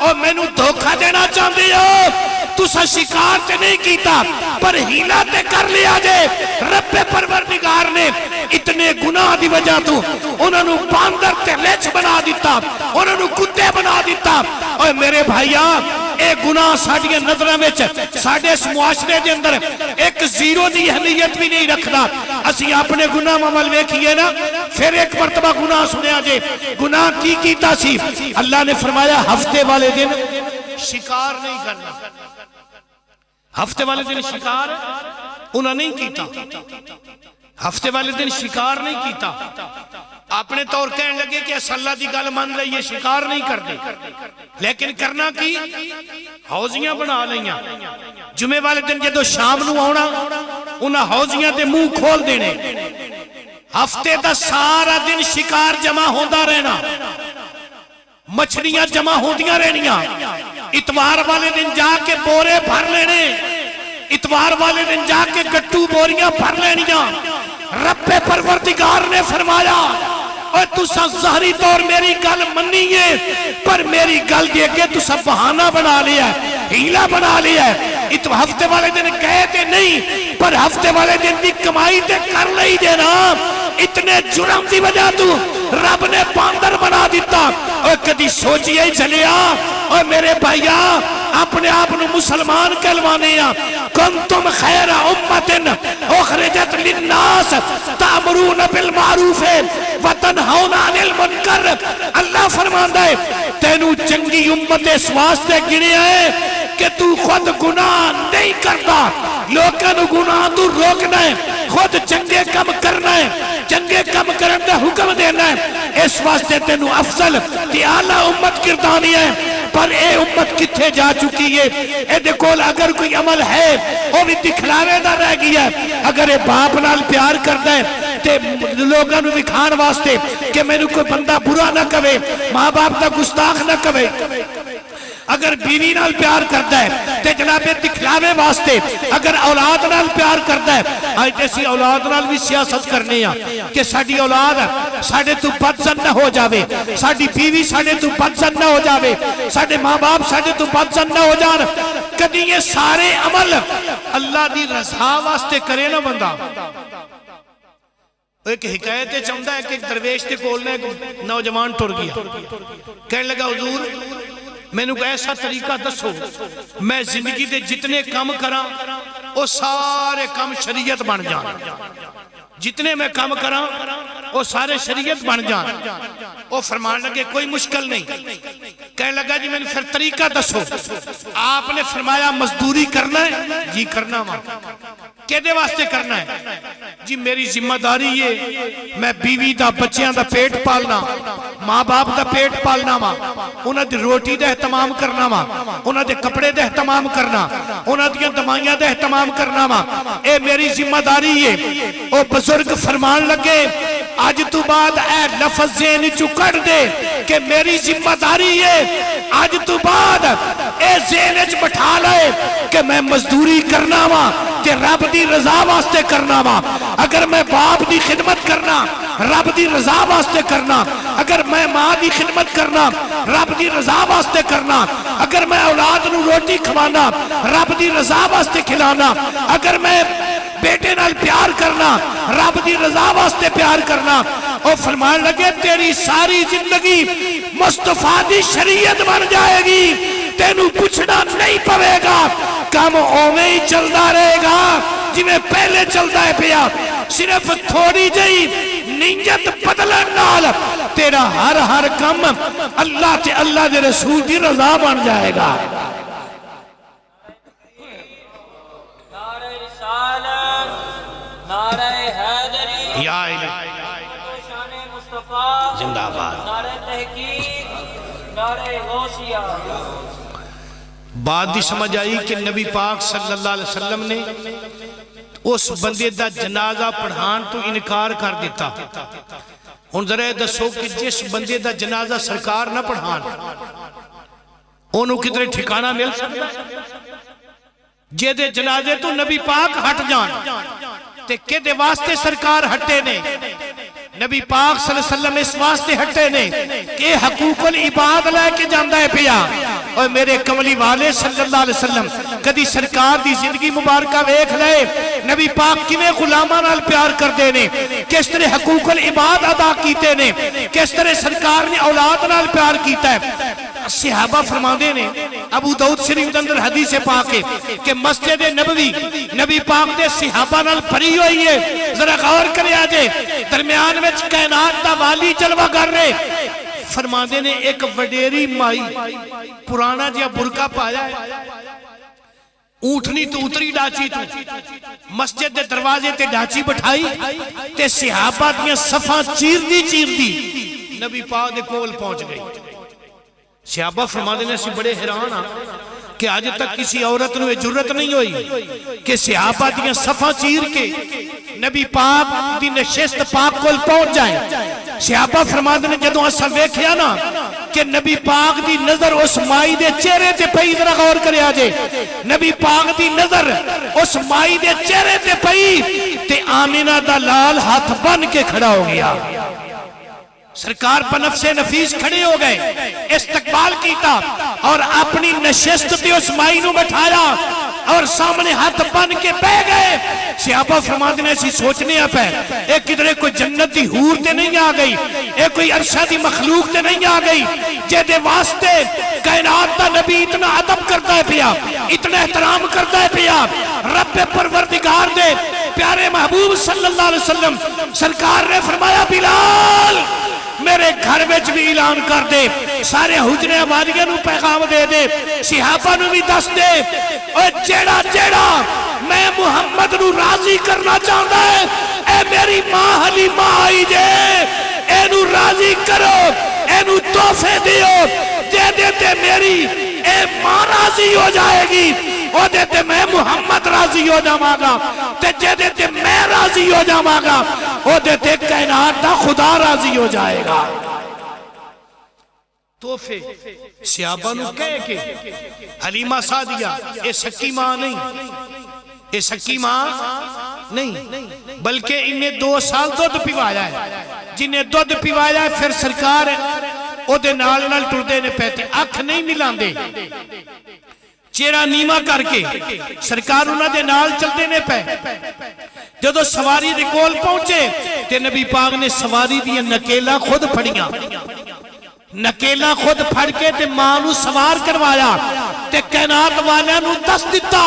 اور میں نو دھوکہ دینا چاہتے ہو, تسا شکار تے نہیں کیتا پر ہیلا تے کر لیا جے. رب پروردگار نے اتنے گناہ دی وجہ تو انہوں نے باندر تے لیچ بنا دیتا, انہوں نے کتے بنا دیتا. اور میرے بھائیاں اے گناہ ساڑھیاں نظرہ میں ساڑھے اس معاشرے دے اندر ایک زیرو دی اہمیت بھی نہیں رکھنا. اسی اپنے گناہ معمل ویکھئے نا, پھر ایک مرتبہ گناہ سنیا جے. گناہ کی کیتا سی؟ اللہ نے فرمایا ہفتے والے دن شکار نہیں کرنا. ہفتے والے دن شکار انہوں نے نہیں کیتا. ہفتے والے دن شکار نہیں کیتا. اپنے طور کہنے لگے کہ اس اللہ دی گل مان لئیے شکار نہیں کرتے, لیکن کرنا کی حوضیاں بنا لئیاں. جمعے والے دن جدو شام نو آنا انہاں حوضیاں دے منہ کھول دینے. ہفتے دا سارا دن شکار جمع ہوندہ رہنا, مچھلیاں جمع ہوندیاں رہنیاں. اتوار والے دن جا کے بورے بھر لینے, اتوار والے دن جا کے گٹو بوریاں بھر لینیاں. رب پروردگار نے فرمایا اور تسا ظاہری طور میری گل منی ہے, پر میری گل دے کے تسا بہانہ بنا لیا ہے, ہیلا بنا لیا ہے. ہفتے والے دن کہے تے نہیں پر ہفتے والے دن دی کمائی تے کر لئی دینا. اتنے جرم دی وجہ تو رب نے باندر بنا دیتا. اور کدی سوچیے ہی چلیا اور میرے بھائیاں اپنے آپ نو مسلمان کہلوانے ہیں. کنتم خیر امت اخرجت للناس تأمرون بالمعروف وتنہون عن المنکر. اللہ فرماندا ہے تینو چنگی امت اس واسطے گنے ہے کہ تو خود گناہ نہیں کرتا, لوگوں نے گناہ تو روکنا ہے, خود چنگے کم کرنا ہے, چنگے کم کرنے دا حکم دینا ہے. اس واسطے تینو افضل تی اعلیٰ امت کردانی ہے. پر اے امت کتھے جا چکی ہے؟ اے دیکھو اگر کوئی عمل ہے وہ بھی دکھلاوے دا رہ گیا ہے. اگر اے باپ نال پیار کرتا ہے تے لوگاں نو دکھان واسطے کہ میں نے کوئی بندہ برا نہ کہے, ماں باپ دا گستاخ نہ کہے. اگر بیوی نال پیار کرتا ہے تے جناب دکھلاوے واسطے. اگر اولاد نال پیار کرتا ہے, آج جیسی اولاد نال بھی سیاست کرنے ہیں کہ ساڑھی اولاد ساڑھے تو بدزن نہ ہو جاوے, ساڑھی بیوی ساڑھے تو بدزن نہ ہو جاوے, ساڑھے ماں باپ ساڑھے تو بدزن نہ ہو جان. کدی یہ سارے عمل اللہ دی رضا واسطے کرے نہ بندہ. ایک حکایت چاہتا ہے کہ ایک درویش تے کولنے ایک نوجوان ٹر گیا, کہنے لگا حضور میں نے ایسا طریقہ دسو میں زندگی دے جتنے کام کراں وہ سارے کام شریعت بن جان, جتنے میں کام کراں وہ سارے شریعت بن جان. وہ فرمان لگے کوئی مشکل نہیں. کہنے لگا جی میں نے پھر طریقہ دسو. آپ نے فرمایا مزدوری کرنا ہے؟ جی کرنا ماں. کہدے واسطے کرنا ہے؟ جی میری ذمہ داری یہ میں بیوی دا بچیاں دا پیٹ پالنا, ماں باپ دا پیٹ پالنا ماں, انہاں دی روٹی دا اہتمام کرنا ماں, انہاں دے کپڑے دا اہتمام کرنا, انہاں دیاں دوائیاں دا اہتمام کرنا ماں. اے میری ذمہ داری ہے. او بزرگ فرمان لگے آج تو بعد اے لفظ ذہن چو کر دے کہ میری ذمہ داری ہے. آج تو بعد اے ذہن چ بٹھا لے کہ میں مزدوری کرنا ماں کہ رب دی رضا واسطے کرنا ماں. اگر میں باپ دی خدمت کرنا رب دی رضا واسطے کرنا, اگر میں ماں دی خدمت کرنا رب دی رضا واسطے کرنا، اگر میں اولاد نو روٹی کھوانا رب دی رضا واسطے کھلانا، اگر میں بیٹے نال پیار کرنا رب دی رضا واسطے پیار کرنا، اور فرمان لگے تیری ساری زندگی مصطفیٰ دی شریعت بن جائے گی، تینوں پوچھنا نہیں پڑے گا، کام اوویں ہی چلدا رہے گا جویں پہلے چلدا ہے پیا، صرف تھوڑی جئی نیت بدلن نال تیرا ہر کم اللہ تے اللہ دے رسول دی رضا بن جائے گا۔ نعرہ رسالت، نعرہ حیدری، یا الہی شان مصطفیٰ زندہ آباد۔ نعرہ تحقیق، نعرہ غوثیہ۔ بات دی سمجھ آئی کہ نبی پاک صلی اللہ علیہ وسلم نے اس بندے دا جنازہ پڑھان تو انکار کر دیتا۔ ان ذرا دسو کہ جس بندے دا جنازہ سرکار نہ پڑھان انہوں کتنے ٹھکانہ مل سکتا جے دے جنازے تو نبی پاک ہٹ جان تے کہ دے واسطے سرکار ہٹے نے، نبی پاک صلی اللہ علیہ وسلم اس واسطے ہٹے نے کہ حقوق العباد لے کے جاندہ ہے پیا۔ اور میرے کملی والے صلی اللہ علیہ وسلم کدی سرکار دی زندگی مبارکہ ویکھ لے، نبی پاک کیویں غلاماں نال پیار کردے نے، کس طرح حقوق العباد ادا کیتے نے، کس طرح سرکار نے اولاد نال پیار کیتا ہے۔ صحابہ فرماندے نے ابو داؤد شریف دے اندر حدیث پاک ہے کہ مسجد نبوی نبی پاک دے صحابہ نال بھری ہوئی ہے، ذرا غور کرے آجے، درمیان وچ کائنات دا والی جلوہ گر رہے، فرماندے نے ایک وڈیری مائی پرانا جیا برکا پایا ہے، اونٹنی تو اتری ڈاچی تو مسجد دے دروازے تے ڈاچی بٹھائی تے صحابہ دیاں صفاں چیر دی نبی پاک دے کول پہنچ گئی۔ صحابہ فرماندے نے اسی بڑے حیران ہاں کہ آج تک کسی عورت نے جرت نہیں ہوئی کہ صحابہ دیاں صفاں چیر کے نبی پاک دی نشست پاک کول پہنچ جائیں۔ صحابہ فرماندے نے جدوں اسا ویکھیا نا کہ نبی پاک دی نظر اس مائی دے چہرے تے پئی، ذرا غور کرے آجے، نبی پاک دی نظر اس مائی دے چہرے تے پئی تے آمینہ دا لال ہاتھ بن کے کھڑا ہو گیا۔ سرکار پر نفس نفیس کھڑے ہو گئے، استقبال کیتا اور اپنی نشست تے اس مائی نو بٹھایا اور سامنے ہاتھ بن کے بہ گئے۔ صحابہ فرماتے ہیں ایسی سوچنے آپ ہے ایک کدھرے کوئی جنت دی حور تے نہیں آ گئی، ایک کوئی عرشہ دی مخلوق تے نہیں آ گئی، جے دے واسطے کائنات دا نبی اتنا ادب کرتا ہے پیا، اتنا احترام کرتا ہے پیا، رب پروردگار دے پیارے محبوب صلی اللہ علیہ وسلم سرکار نے فرمایا بلال میرے گھر وچ بھی اعلان کر دے، سارے حجرے آبادیاں نو پیغام دے دے، صحابہ نو بھی دس دے، اور جیڑا جیڑا میں محمد نو راضی کرنا چاہتا ہے اے میری ماں حلیمہ آئی جے، اے نو راضی کرو، اے نو تحفے دیو، دے دیتے میری اے ماں راضی ہو جائے گی، وہ دیتے میں محمد راضی ہو جاواں گا، تے جے دیتے میں راضی ہو جاواں گا، وہ دیتے کائنات دا خدا راضی ہو جائے گا۔ توفے صحابہ نو کہے کہ حلیمہ سعدیہ اے سکی ماں نہیں، اے سکی ماں نہیں، بلکہ انہیں 2 سال دودھ پیوایا ہے، جنہیں دودھ پیوایا ہے پھر سرکار او دے نال ٹردے نے پہتے اکھ نہیں ملان دے، چیرہ نیمہ کر کے سرکار انہاں دے نال چلتے نے پہ، جدو سواری دے کول پہنچے تے نبی پاک نے سواری دیا نکیلا خود پھڑیاں، نکیلا خود پھڑ کے تے ماں نو سوار کروایا تے کائنات والیاں نو دس دیتا،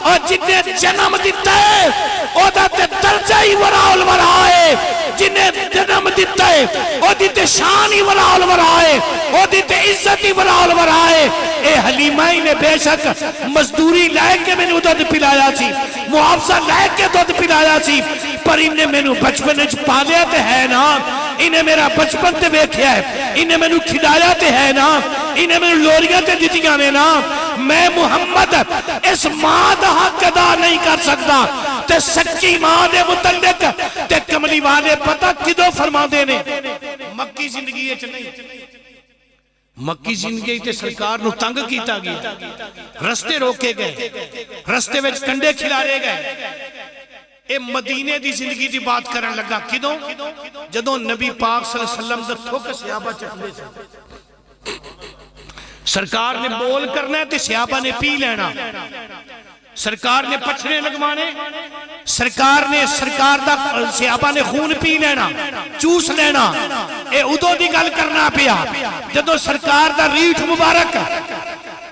اور جنہیں جنم دیتا ہے او دا تے درجہ ہی وراء الورا ہے، جنہیں جنم دیتا ہے او دیتے شان ہی وراء الورا ہے، او دیتے عزت ہی وراء الورا ہے۔ اے حلیمہ ہی نے بے شک مزدوری لائے کے میں نے دودھ پلایا سی، معاوضہ لائے کے دودھ پلایا سی، پر انہیں میں نے بچپن اچھ پالیا تے ہے نا، انہیں میرا بچپن تے بیکھیا ہے، انہیں میں نے کھلایا تے ہے نا، انہیں میں نے لوریاں تے دیتیاں نے نا، میں محمد اس ماں دا حق ادا نہیں کر سکتا، تے سچی ماں دے متعلق تے کملی والے پتہ کدو فرما دینے، مکی زندگی اچھ نہیں، مکی زندگی تے سرکار نو تنگ کیتا گیا، رستے روکے گئے، رستے وچ کنڈے کھلارے گئے، اے مدینے دی زندگی دی بات کرن لگا کدوں جدوں نبی پاک صلی اللہ علیہ وسلم دا تھوک صحابہ چکھدے سن سرکار نے بول کرنا ہے تے صحابہ نے پی لینا سرکار نے پچھنے لگوانے سرکار دا صحابہ نے خون پی لینا چوس لینا اے ادو دی گل کرنا پیا جدو سرکار دا ریٹھ مبارک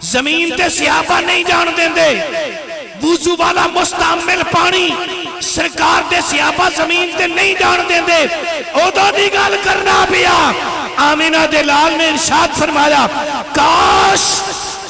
زمین تے صحابہ نہیں جان دیں دے وضو والا مستعمل پانی سرکار دے صحابہ زمین تے نہیں جان دیں دے ادو دی گل کرنا پیا آمینہ دلال نے ارشاد فرمایا کاش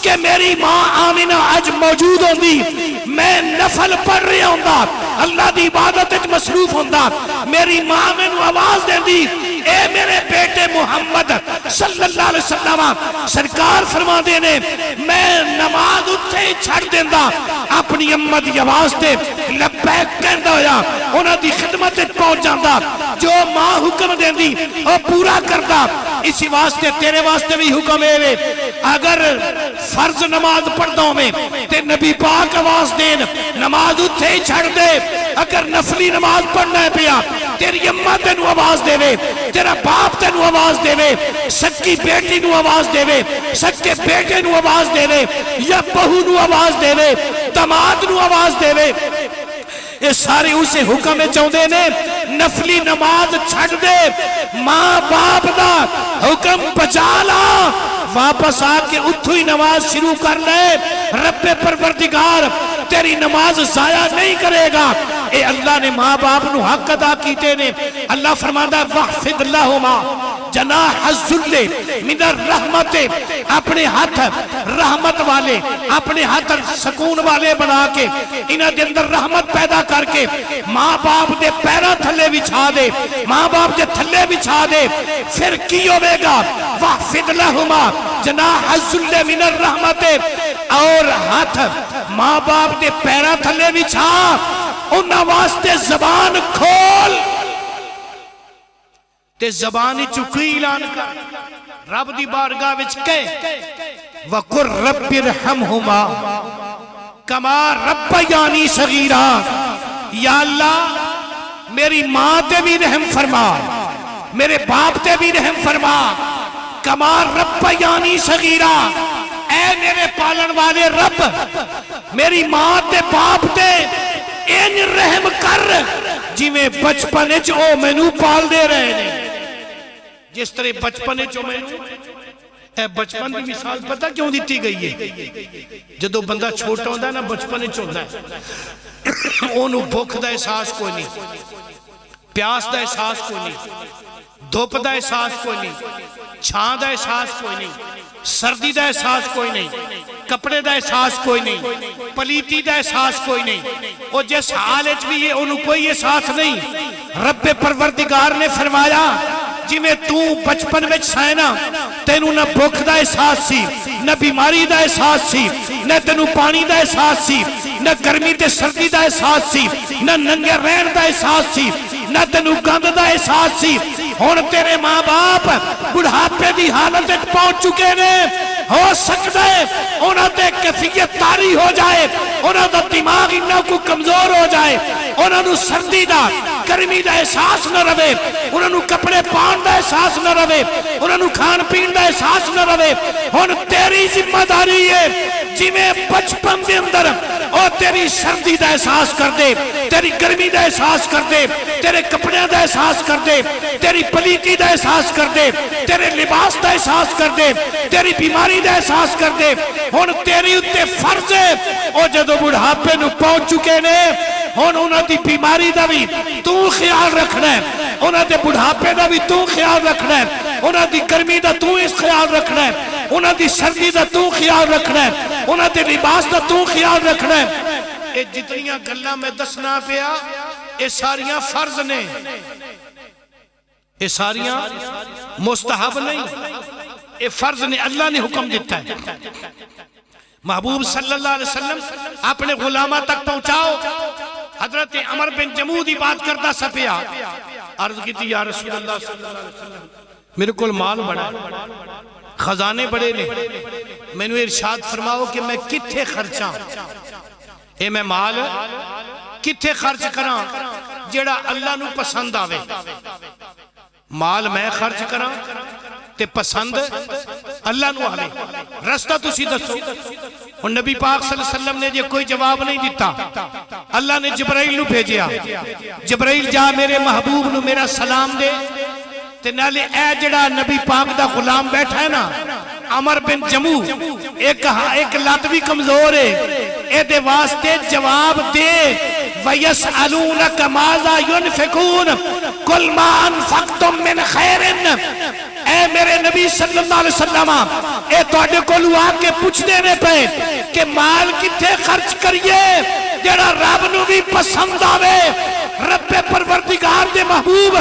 کہ میری ماں آمینہ آج موجود ہوندی میں نفل پڑھ رہا ہوندا اللہ دی عبادت اچ مصروف ہوندا میری ماں میں نو آواز دیں دی اے میرے بیٹے محمد صلی اللہ علیہ وسلم سرکار فرما دینے میں نماز اتھے ہی چھڑ دیندہ اپنی امت دی آواز تے لبیک کہندہ ہویا انہاں دی خدمت پہنچ جاندہ جو ماں حکم دیں دی وہ پورا کردہ اسی واسطے تیرے واسطے بھی حکم ہے اگر فرض نماز پڑھدوں میں تے نبی پاک آواز دین نماز اتھے ہی چھڑ دے اگر نفلی نماز پڑھنا ہے پیا تیری امت تینو آواز دے وے تیرا باپ تینو آواز دے وے سچی بیٹی نو آواز دے وے سچے بیٹے نو آواز دے وے یا بہو نو آواز دے وے داماد نو آواز دے وے یہ سارے اسے حکم چاہتے نے نفلی نماز چھڑ دے ماں باپ دا حکم بچا لا واپس آ کے اتھو ہی نماز شروع کر لے رب پروردگار تیری نماز ضائع نہیں کرے گا اے اللہ نے ماں باپ نو حق ادا کیتے نے اللہ فرماتا وحفظ لہما جناح الذل من الرحمت اپنے ہاتھ رحمت والے اپنے ہاتھ سکون والے بنا کے انہاں دے اندر رحمت پیدا کر کے ماں باپ دے پیرا تھلے بچھا دے ماں باپ دے تھلے بچھا دے پھر کی ہوئے گا وحفظ لہما جناح الذل من الرحمت اور ہاتھ ماں باپ دے پیرا تھلے بچھا انہاں واسطے زبان کھول تے زبانی چکی اعلان کر رب دی بارگاہ وچ کہے وَقُرْ رَبِّ ارْحَمْهُمَا كَمَا رَبَّيَانِي صَغِيرًا یا اللہ میری ماں تے بھی رحم فرما میرے باپ تے بھی رحم فرما کما ربیانی صغیرہ اے میرے پالن والے رب میری ماں تے باپ تے ان رحم کر جی میں بچپنے او مینو پال دے رہے ہیں جس طرح بچپنے مینو اے بچپن دی مثال پتہ کیوں دیتی گئی ہے جدو بندہ چھوٹا ہوندہ ہے نا بچپنے ہوندہ ہے انہوں بھوک دا احساس کوئی نہیں پیاس دا احساس کوئی نہیں دھوپ دا احساس کوئی نہیں چھاں دا احساس کوئی نہیں سردی دا احساس کوئی نہیں کپڑے دا احساس کوئی نہیں پلیتی دا احساس کوئی نہیں اور جس حالت بھی ہے انہوں کوئی احساس نہیں رب پروردگار نے فرمایا جی میں تو بچپن میں سائنا تینوں نہ بھوک دا احساس سی نہ بیماری دا احساس سی نہ تینوں پانی دا احساس سی نہ گرمی تے سردی دا احساس سی نہ ننگے رہن دا احساس سی نہ تینوں گند دا احساس سی ہون تیرے ماں باپ بڑھاپے دی حالت پہنچ چکے نے ہو سکتا ہے انہاں تے کیفیت تاری ہو جائے انہاں دا دماغ انہاں کو کمزور ہو جائے انہاں نو سردی دا گرمی دا احساس نہ رہے انہاں نو کپڑے پان دا احساس نہ رہے انہاں نو کھان پین دا احساس نہ رہے ہن تیری ذمہ داری ہے جی میں بچپن دے اندر اور تیری سردی دا احساس کر دے تیری گرمی دا احساس کر دے تیرے کپڑے دا احساس کر دے تیری پلیتی دا احساس کر دے تیرے لباس دا احساس کر دے تیری بیماری دا احساس کر دے ہن تیری اتے فرض ہے اور جدو بڑھاپے نو پہنچ چکے نے ہن انہاں دی بیماری دا بھی تو خیال رکھنا ہے انہاں دے بڑھاپے دا بھی تو خیال رکھنا ہے انہاں دی گرمی دا تو اس خیال رکھنا ہے انہاں دی سردی دا تو خیال رکھنا ہے انہاں دے لباس دا تو خیال رکھنا ہے اے جتنیاں گلاں میں دسنا پیا اے ساریاں فرض نے اے ساریاں مستحب نہیں اے فرض نے اللہ نے حکم دیتا ہے محبوب صلی اللہ علیہ وسلم اپنے غلامہ تک پہنچاؤ حضرت عمر بن جمود ہی بات کرتا سپیا عرض کی تھی یا رسول اللہ صلی اللہ علیہ وسلم میرے کول مال بڑا خزانے بڑے نے میں نے ارشاد فرماؤ کہ میں کتھے خرچاں اے میں مال کتھے خرچ کراں جیڑا اللہ نو پسند آوے مال میں خرچ کراں تے پسند اللہ نو آوے رستہ تسی دسو اور نبی پاک صلی اللہ علیہ وسلم نے جے کوئی جواب نہیں دیتا اللہ نے جبرائیل نو بھیجیا جبرائیل جا میرے محبوب نو میرا سلام دے تے نالے اے جڑا نبی پاک دا غلام بیٹھا ہے نا عمر بن جمو ایک لات بھی کمزور ہے اے دے واسطے جواب دے وَيَسْأَلُونَكَ مَاذَا يُنْفِقُونَ قُلْ مَا أَنفَقْتُم مِّنْ خَيْرٍ اے میرے نبی صلی اللہ علیہ وسلم اے توڑے کو لو آکے پوچھ دینے پہ کہ مال کتھے خرچ کریے جڑا رب نو بھی پسند آوے رب پروردگار دے محبوب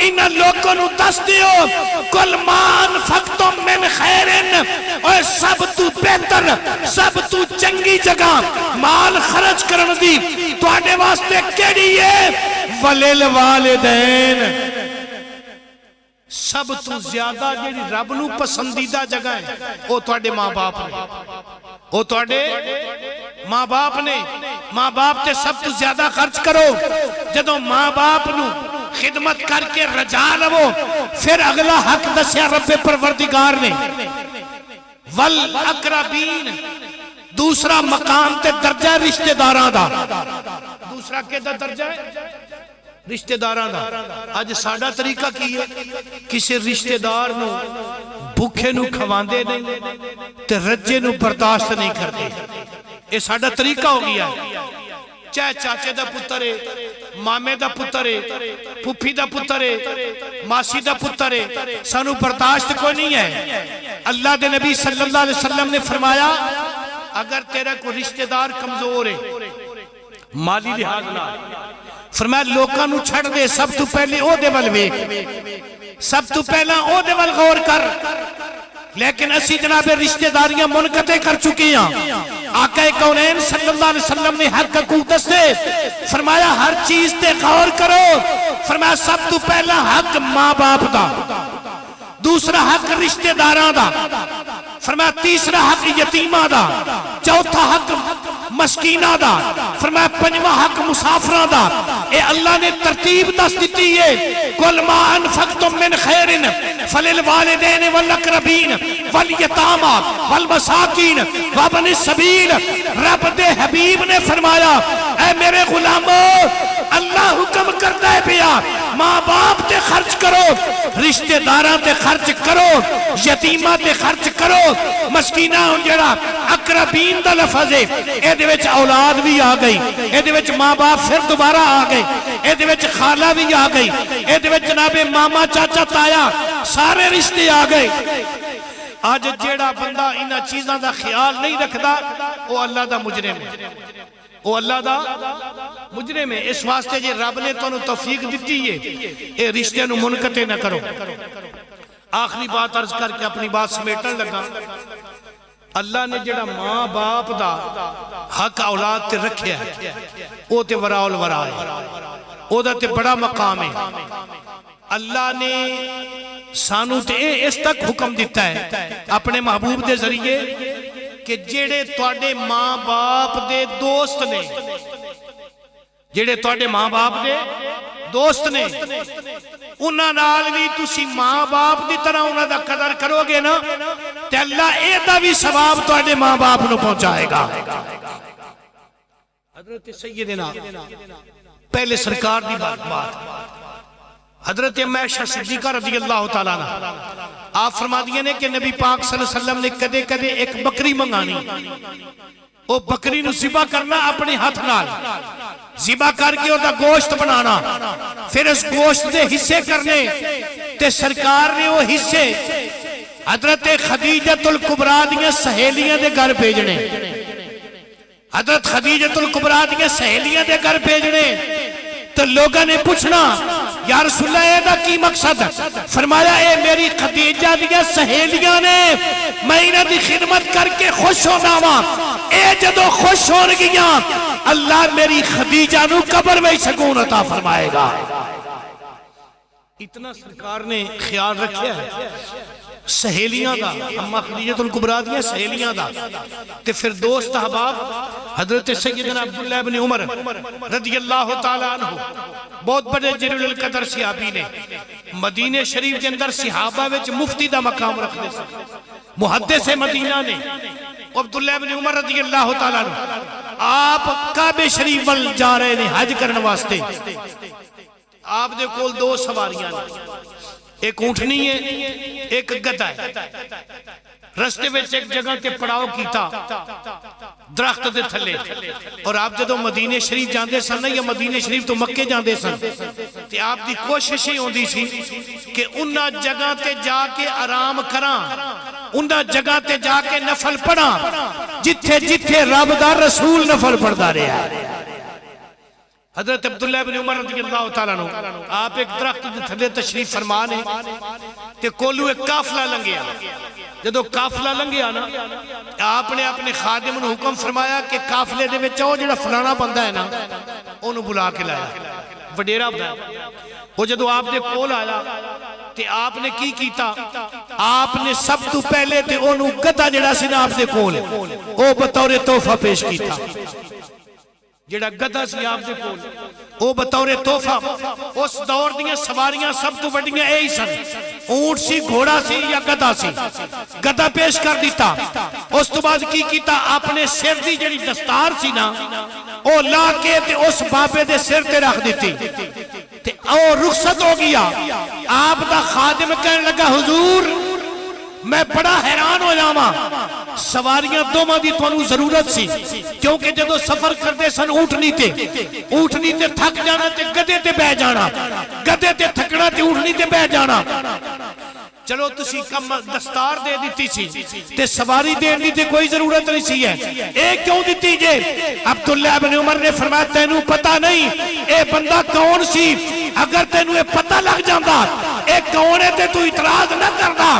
انہاں لوگوں نو دس دیو کل مان فقتم من خیرن اور سب تو بہتر سب تو چنگی جگہ مال خرچ کرن دی تو آنے واسطے کیڑی ہے ولیل والدین سب تو زیادہ جیڑی رب نو پسندیدہ جگہ ہے وہ توڑے ماں باپ نے وہ توڑے ماں باپ نے ماں باپ تے سب تو زیادہ خرچ کرو جدو ماں باپ نو خدمت کر کے رجا لو پھر اگلا حق دسیا رب پروردگار نے والاقربین دوسرا مقام تے درجہ رشتہ داراں دا دوسرا کیدا درجہ ہے رشتہ داراں دا آج ساڈا طریقہ کی ہے کسی رشتہ دار نو بھوکے نو کھواندے نہیں تے رجے نو برداشت نہیں کرتے یہ ساڈا طریقہ ہو گیا ہے چاہے چاچے دا پتر ہے مامے دا پتر ہے پھوپھی دا پتر ہے ماسی دا پتر ہے سانو برداشت کوئی نہیں ہے اللہ دے نبی صلی اللہ علیہ وسلم نے فرمایا اگر تیرا کوئی رشتہ دار کمزور ہے مالی لحاظ نہ فرمایا لوکاں نو چھڑ دے سب تو پہلے او دے ول ویکھ سب تو پہلا او دے ول غور کر لیکن اسی جناب رشتہ داریاں منقطع کر چکی ہیں آقا کونین صلی اللہ علیہ وسلم نے حق حقوق دستے فرمایا ہر چیز تے غور کرو فرمایا سب تو پہلا حق ماں باپ دا دوسرا حق رشتہ داراں دا فرمایا تیسرا حق یتیمہ دا چوتھا حق مسکینہ دا فرمایا پنجواں حق مسافرہ دا اے اللہ نے ترتیب دس دیتی ہے قُلْ مَا أَنفَقْتُم مِّنْ خَيْرٍ فَلِلْوَالِدَيْنِ وَالْأَقْرَبِينَ وَالْيَتَامَى وَالْمَسَاكِينِ وَابْنِ السَّبِيلِ رب دے حبیب نے فرمایا اے میرے غلاموں اللہ حکم کرتا ہے پیا ماں باپ تے خرچ کرو رشتہ داراں تے خرچ کرو یتیمہ تے خرچ کرو مسکینہ جڑا اقربین دا لفظ ہے اے دے وچ اولاد بھی آ گئی اے دے وچ ماں باپ پھر دوبارہ آ گئے اے دے وچ خالہ بھی آ گئی اے دے وچ جناب ماما چاچا تایا سارے رشتے آ گئے آج جیڑا بندہ انہاں چیزاں دا خیال نہیں رکھدا وہ اللہ دا مجرم ہے وہ اللہ دا مجرم ہے اس واسطے جے رب نے تو توفیق دیتی ہے اے رشتے نو منقطع نہ کرو آخری بات عرض کر کے اپنی بات سمیٹن لگا اللہ نے جڑا ماں باپ دا حق اولاد تے رکھیا ہے او تے وراء الورا ہے او دا تے بڑا مقام ہے اللہ نے سانو تے اس تک حکم دیتا ہے اپنے محبوب دے ذریعے کہ جڑے توڑے ماں باپ دے دوست نے جڑے توڑے ماں باپ دے دوست نے انہاں نال بھی تسی ماں باپ دی طرح انہاں دا قدر کرو گے نا تے اللہ اے دا بھی ثواب توڑے ماں باپ نو پہنچائے گا حضرت سیدنا پہلے سرکار دی بات حضرت عائشہ صدیقہ رضی اللہ تعالیٰ عنہ آپ فرما دیا نے کہ نبی پاک صلی اللہ علیہ وسلم نے کدے کدے ایک بکری منگانی وہ بکری نو ذبح کرنا اپنے ہاتھ نال ذبح کر کے وہ گوشت بنانا پھر اس گوشت دے حصے کرنے تے سرکار نے وہ حصے حضرت خدیجۃ الکبریٰ دیا سہیلیاں دے گھر بھیجنے حضرت خدیجۃ الکبریٰ دیا سہیلیاں دے گھر بھیجنے تو لوگوں نے پوچھنا یا رسول اللہ اے دا کی مقصد فرمایا اے میری خدیجہ دیا سہیلیاں نے میں انہاں دی خدمت کر کے خوش ہونا وا اے جدو خوش ہون گیاں اللہ میری خدیجہ نو قبر میں سکون عطا فرمائے گا اتنا سرکار نے خیال رکھیا ہے سہیلیاں دا، اما خدیجہ الکبریٰ دیا سہیلیاں دا، تے پھر دوست احباب حضرت سیدنا عبداللہ بن عمر رضی اللہ تعالیٰ عنہ بہت بڑے جلیل القدر صحابی نے، مدینہ شریف کے اندر صحابہ وچ مفتی دا مقام رکھ دے سکتے، محدث مدینہ نے عبداللہ بن عمر رضی اللہ تعالیٰ عنہ آپ کعبہ شریف وال جا رہے نے حج کرنے واسطے، آپ دے کول دو سواریاں نے، ایک اونٹنی ہے ایک گدھا ہے، رستے وچ ایک جگہ تے پڑاؤ کیتا درخت دے تھلے، اور آپ جدوں مدینہ شریف جاندے سن یا مدینہ شریف تو مکے جاندے سن تے آپ دی کوشش ہی ہوندی سی کہ انہاں جگہ تے جا کے آرام کراں، انہاں جگہ تے جا کے نفل پڑھاں جتھے جتھے رب دا رسول نفل پڑھدا رہا ہے۔ حضرت عبداللہ بن عمر رضی اللہ تعالیٰ عنہ آپ ایک درخت دے تھلے تشریف فرمانے تے کولو ایک قافلہ لنگیا، جدو قافلہ لنگیا نا آپ نے اپنے خادم نے حکم فرمایا کہ قافلے دے وچ او جڑا فلانا بندہ ہے نا انہوں بلا کے لایا، وڈیرا بندہ، وہ جدو آپ دے کول آیا تے آپ نے کی کیتا، آپ نے سب تو پہلے تے انہوں گدھا جڑا سی نا آپ دے کول او بطور تحفہ پیش کیتا، جڑا گدھا سی آپ دے کول او بطور تحفہ، اس دور دیاں سواریاں سب تو وڈیاں اے ہی سن، اونٹ سی گھوڑا سی یا گدھا سی، گدھا پیش کر دیتا، اس تو بعد کی کیتا اپنے سر دی جڑی دستار سی نا او لا کے تے اس بابے دے سر تے رکھ دیتی تے او رخصت ہو گیا۔ آپ دا خادم کہنے لگا حضور میں بڑا حیران ہو جاواں، سواریاں دوواں دی تانوں ضرورت سی کیونکہ جدو سفر کرتے سن اونٹنی تے تھک جانا تے گدھے تے بہ جانا، گدھے تے تھکنا تے اونٹنی تے بہ جانا، چلو تسی کم دستار دے دیتی سی تے سواری دین دی تے کوئی ضرورت نہیں سی ہے، اے کیوں دیتی جے؟ عبداللہ بن عمر نے فرمایا تینوں پتہ نہیں اے بندہ کون سی، اگر تینوں اے پتہ لگ جاندہ اے کون ہے تے تو اعتراض نہ کرنا۔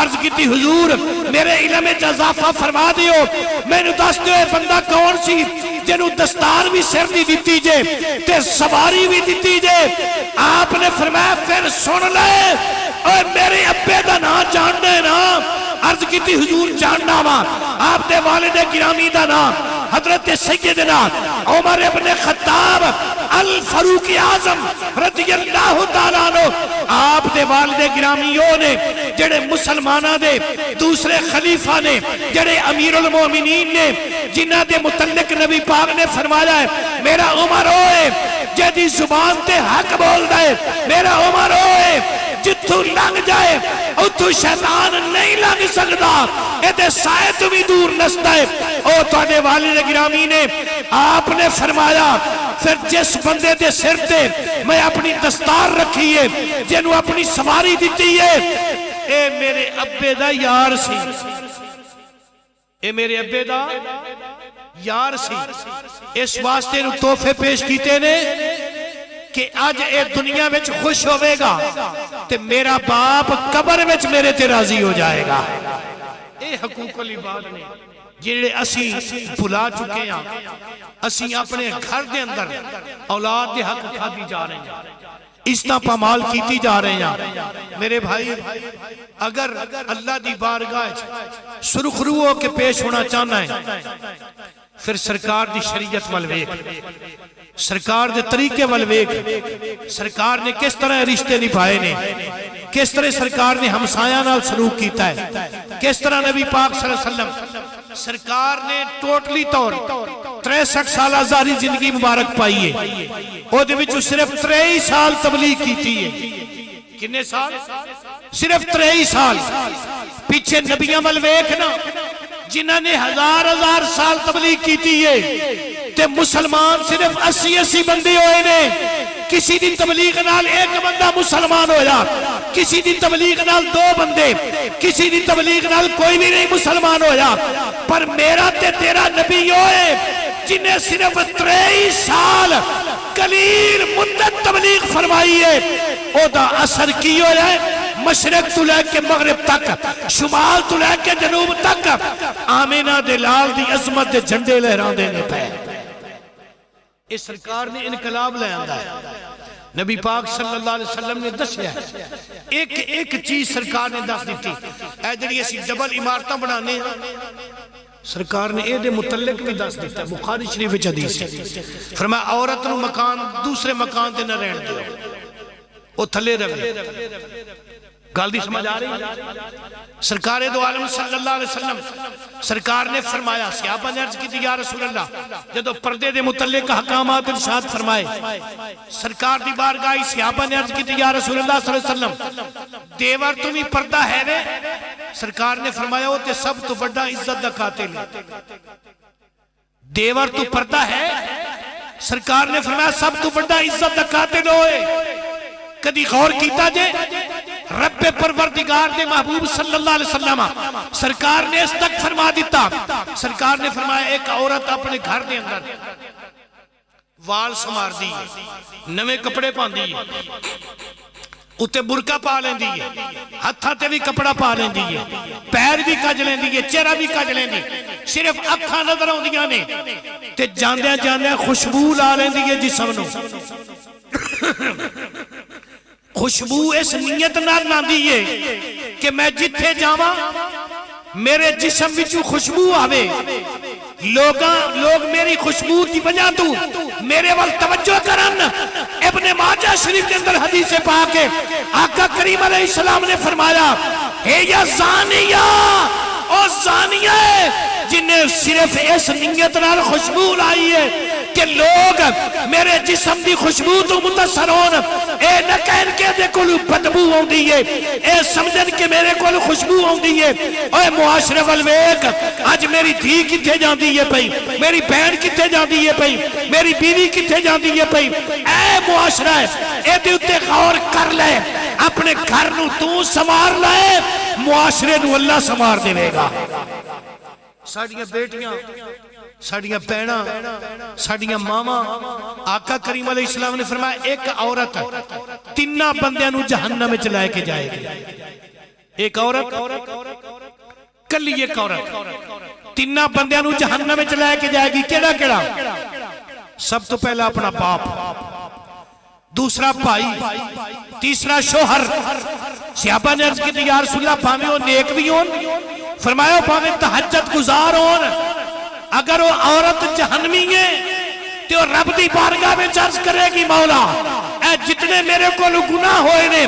عرض کی تھی حضور میرے علم اضافہ فرما دیو، میں نے دس دیو اے بندہ کون سی جنہوں دستار بھی سر دی دیتی جے تے سواری بھی دیتی جے؟ آپ نے فرمایا پھر سن لے اور میرے ابے دا نا جاننے نا۔ عرض کی تھی حضور جاننا وا، آپ دے والد گرامی دا نا حضرت سیدنا عمر ابن خطاب الفاروق اعظم رضی اللہ تعالیٰ عنہ، آپ دے والد گرامیوں نے جڑے مسلمانہ دے دوسرے خلیفہ نے جڑے امیر المومنین نے جنہ دے متعلق نبی پاک نے فرمایا ہے میرا عمر ہوئے جدی زبان تے حق بول دائے، میرا عمر ہوئے جتھو لنگ جائے اتھو شیطان نہیں لنگ سکتا، ایدے سائے تمہیں دور نستا ہے۔ او تواڈے والد گرامی نے آپ نے فرمایا پھر جس بندے دے سر تے میں اپنی دستار رکھی ہے جنہوں اپنی سواری دیتی ہے اے میرے ابے دا یار سی، اے میرے ابے دا یار سی، اس واسطے نو تحفے پیش کیتے نے کہ آج اے دنیا وچ خوش ہوئے گا تے میرا باپ قبر وچ میرے تے راضی ہو جائے گا۔ اے حقوق العباد نے جنہے اسی بھلا چکے ہیں، اسی اپنے گھر دے اندر اولاد دے حق کھا دی جا رہے ہیں، اس طرح پامال کیتی جا رہے ہیں۔ میرے بھائی اگر اللہ دی بارگاہ سرخ روح کے پیش ہونا چاہنا ہے پھر سرکار دی شریعت والویک، سرکار دے طریقے والویک، سرکار نے کس طرح رشتے نبھائے نے، کس طرح سرکار نے ہمسایہ نال سلوک کیتا ہے، کس طرح نبی پاک صلی اللہ علیہ وسلم سرکار نے ٹوٹلی طور 63 سالہ زاری زندگی مبارک پائی ہے، او دے وچ صرف 23 سال تبلیغ کیتی ہے۔ کنے سال؟ صرف 23 سال۔ پیچھے نبیاں والویک نا جنہاں نے ہزار سال تبلیغ کیتی ہے تے مسلمان صرف 80 بندے ہوئے نے، کسی دی تبلیغ نال ایک بندہ مسلمان ہویا، کسی دی تبلیغ نال 2 بندے، کسی دی تبلیغ نال کوئی بھی نہیں مسلمان ہویا، پر میرا تے تیرا نبی ہوئے جنہیں صرف 23 سال قلیل مدت تبلیغ فرمائی ہے، او دا اثر کی ہو جائے مشرق تو لے کے مغرب تک، شمال تو لے کے جنوب تک آمینہ دلال دی عظمت دے جھنڈے لہران دینے پہ۔ اس سرکار نے انقلاب لے آندہ ہے۔ نبی پاک صلی اللہ علیہ وسلم نے دسیا ایک ایک چیز سرکار نے دس دیتی اے جڑی اسی ڈبل عمارتاں بنانے سرکار نے اے دے متعلق بھی دس دیتا بخاری شریف وچ حدیث ہے فرمایا عورت نو مکان دوسرے مکان تے نہ رہن دیو او تھلے رہے گل دی سمجھ آ رہی سرکار دو عالم صلی اللہ علیہ وسلم سرکار نے فرمایا صحابہ نے عرض کی تھی یا رسول اللہ جدو پردے دے متعلق احکامات ارشاد فرمائے سرکار دی بارگاہ صحابہ نے عرض کی تھی یا رسول اللہ صلی اللہ علیہ وسلم دیور تمہیں پردہ ہے رے سرکار نے فرمایا وہ تے سب تو بڑا عزت دا قاتل ہے دیور تو پردہ ہے سرکار نے فرمایا سب تو بڑا عزت دا قاتل ہوئے کدی غور کیتا جے رب پروردگار دے محبوب صلی اللہ علیہ وسلم سرکار نے اس تک فرما دیتا سرکار نے فرمایا ایک عورت اپنے گھر دے اندر وال سمار دی نوے کپڑے پان دی اتے برکا پا لیں دی ہتھا تے بھی کپڑا پا لیں دی پیر بھی کج لیں دی چہرہ بھی کج لیں دی صرف اکھاں نظر ہوں دیاں نے تے جاندیاں جاندیاں خوشبو لا لیں دی جسم نو خوشبو اس نیت نال نہ دیئے کہ میں جتھے جاواں میرے جسم وچوں خوشبو آوے لوگ میری خوشبو دی وجہ تو میرے وال توجہ کرن ابن ماجہ شریف کے اندر حدیث پاک ہے آقا کریم علیہ السلام نے فرمایا ہے یا زانیہ او زانیہ جنہیں صرف اس نیت نال خوشبو لائی ہے کہ لوگ میرے جسم دی خوشبو تو متاثر ہون اے نہ کہن کے دے کولو بدبو ہوں دیئے اے سمجھن کے میرے کولو خوشبو ہوں دیئے اے معاشرے والویک آج میری دھی کتے جان دیئے پئی میری بہن کتے جان دیئے پئی میری بیوی کتے جان دیئے پئی اے معاشرہ اے دے اتے غور کر لے اپنے گھر نو تو سمار لے معاشرے نو اللہ سمار دے گا ساڑیاں بیٹیاں ساڑیاں پینا ساڑیاں ماما آقا کریم علیہ السلام نے فرمایا ایک عورت تینہ بندیاں نو جہنم میں چلائے کے جائے گی ایک عورت کلی ایک عورت تینہ بندیاں نو جہنم میں چلائے کے جائے گی کیڑا کیڑا سب تو پہلا اپنا باپ دوسرا بھائی تیسرا شوہر صحابہ نے عرض کی تھی یا رسول اللہ پاہمیں وہ نیک بھی ہون فرمایا پاہمیں تہجد گزار ہون اگر وہ عورت جہنمی ہے تو رب دی بارگاہ میں چرچ کرے گی مولا اے جتنے میرے کو گناہ ہوئے نے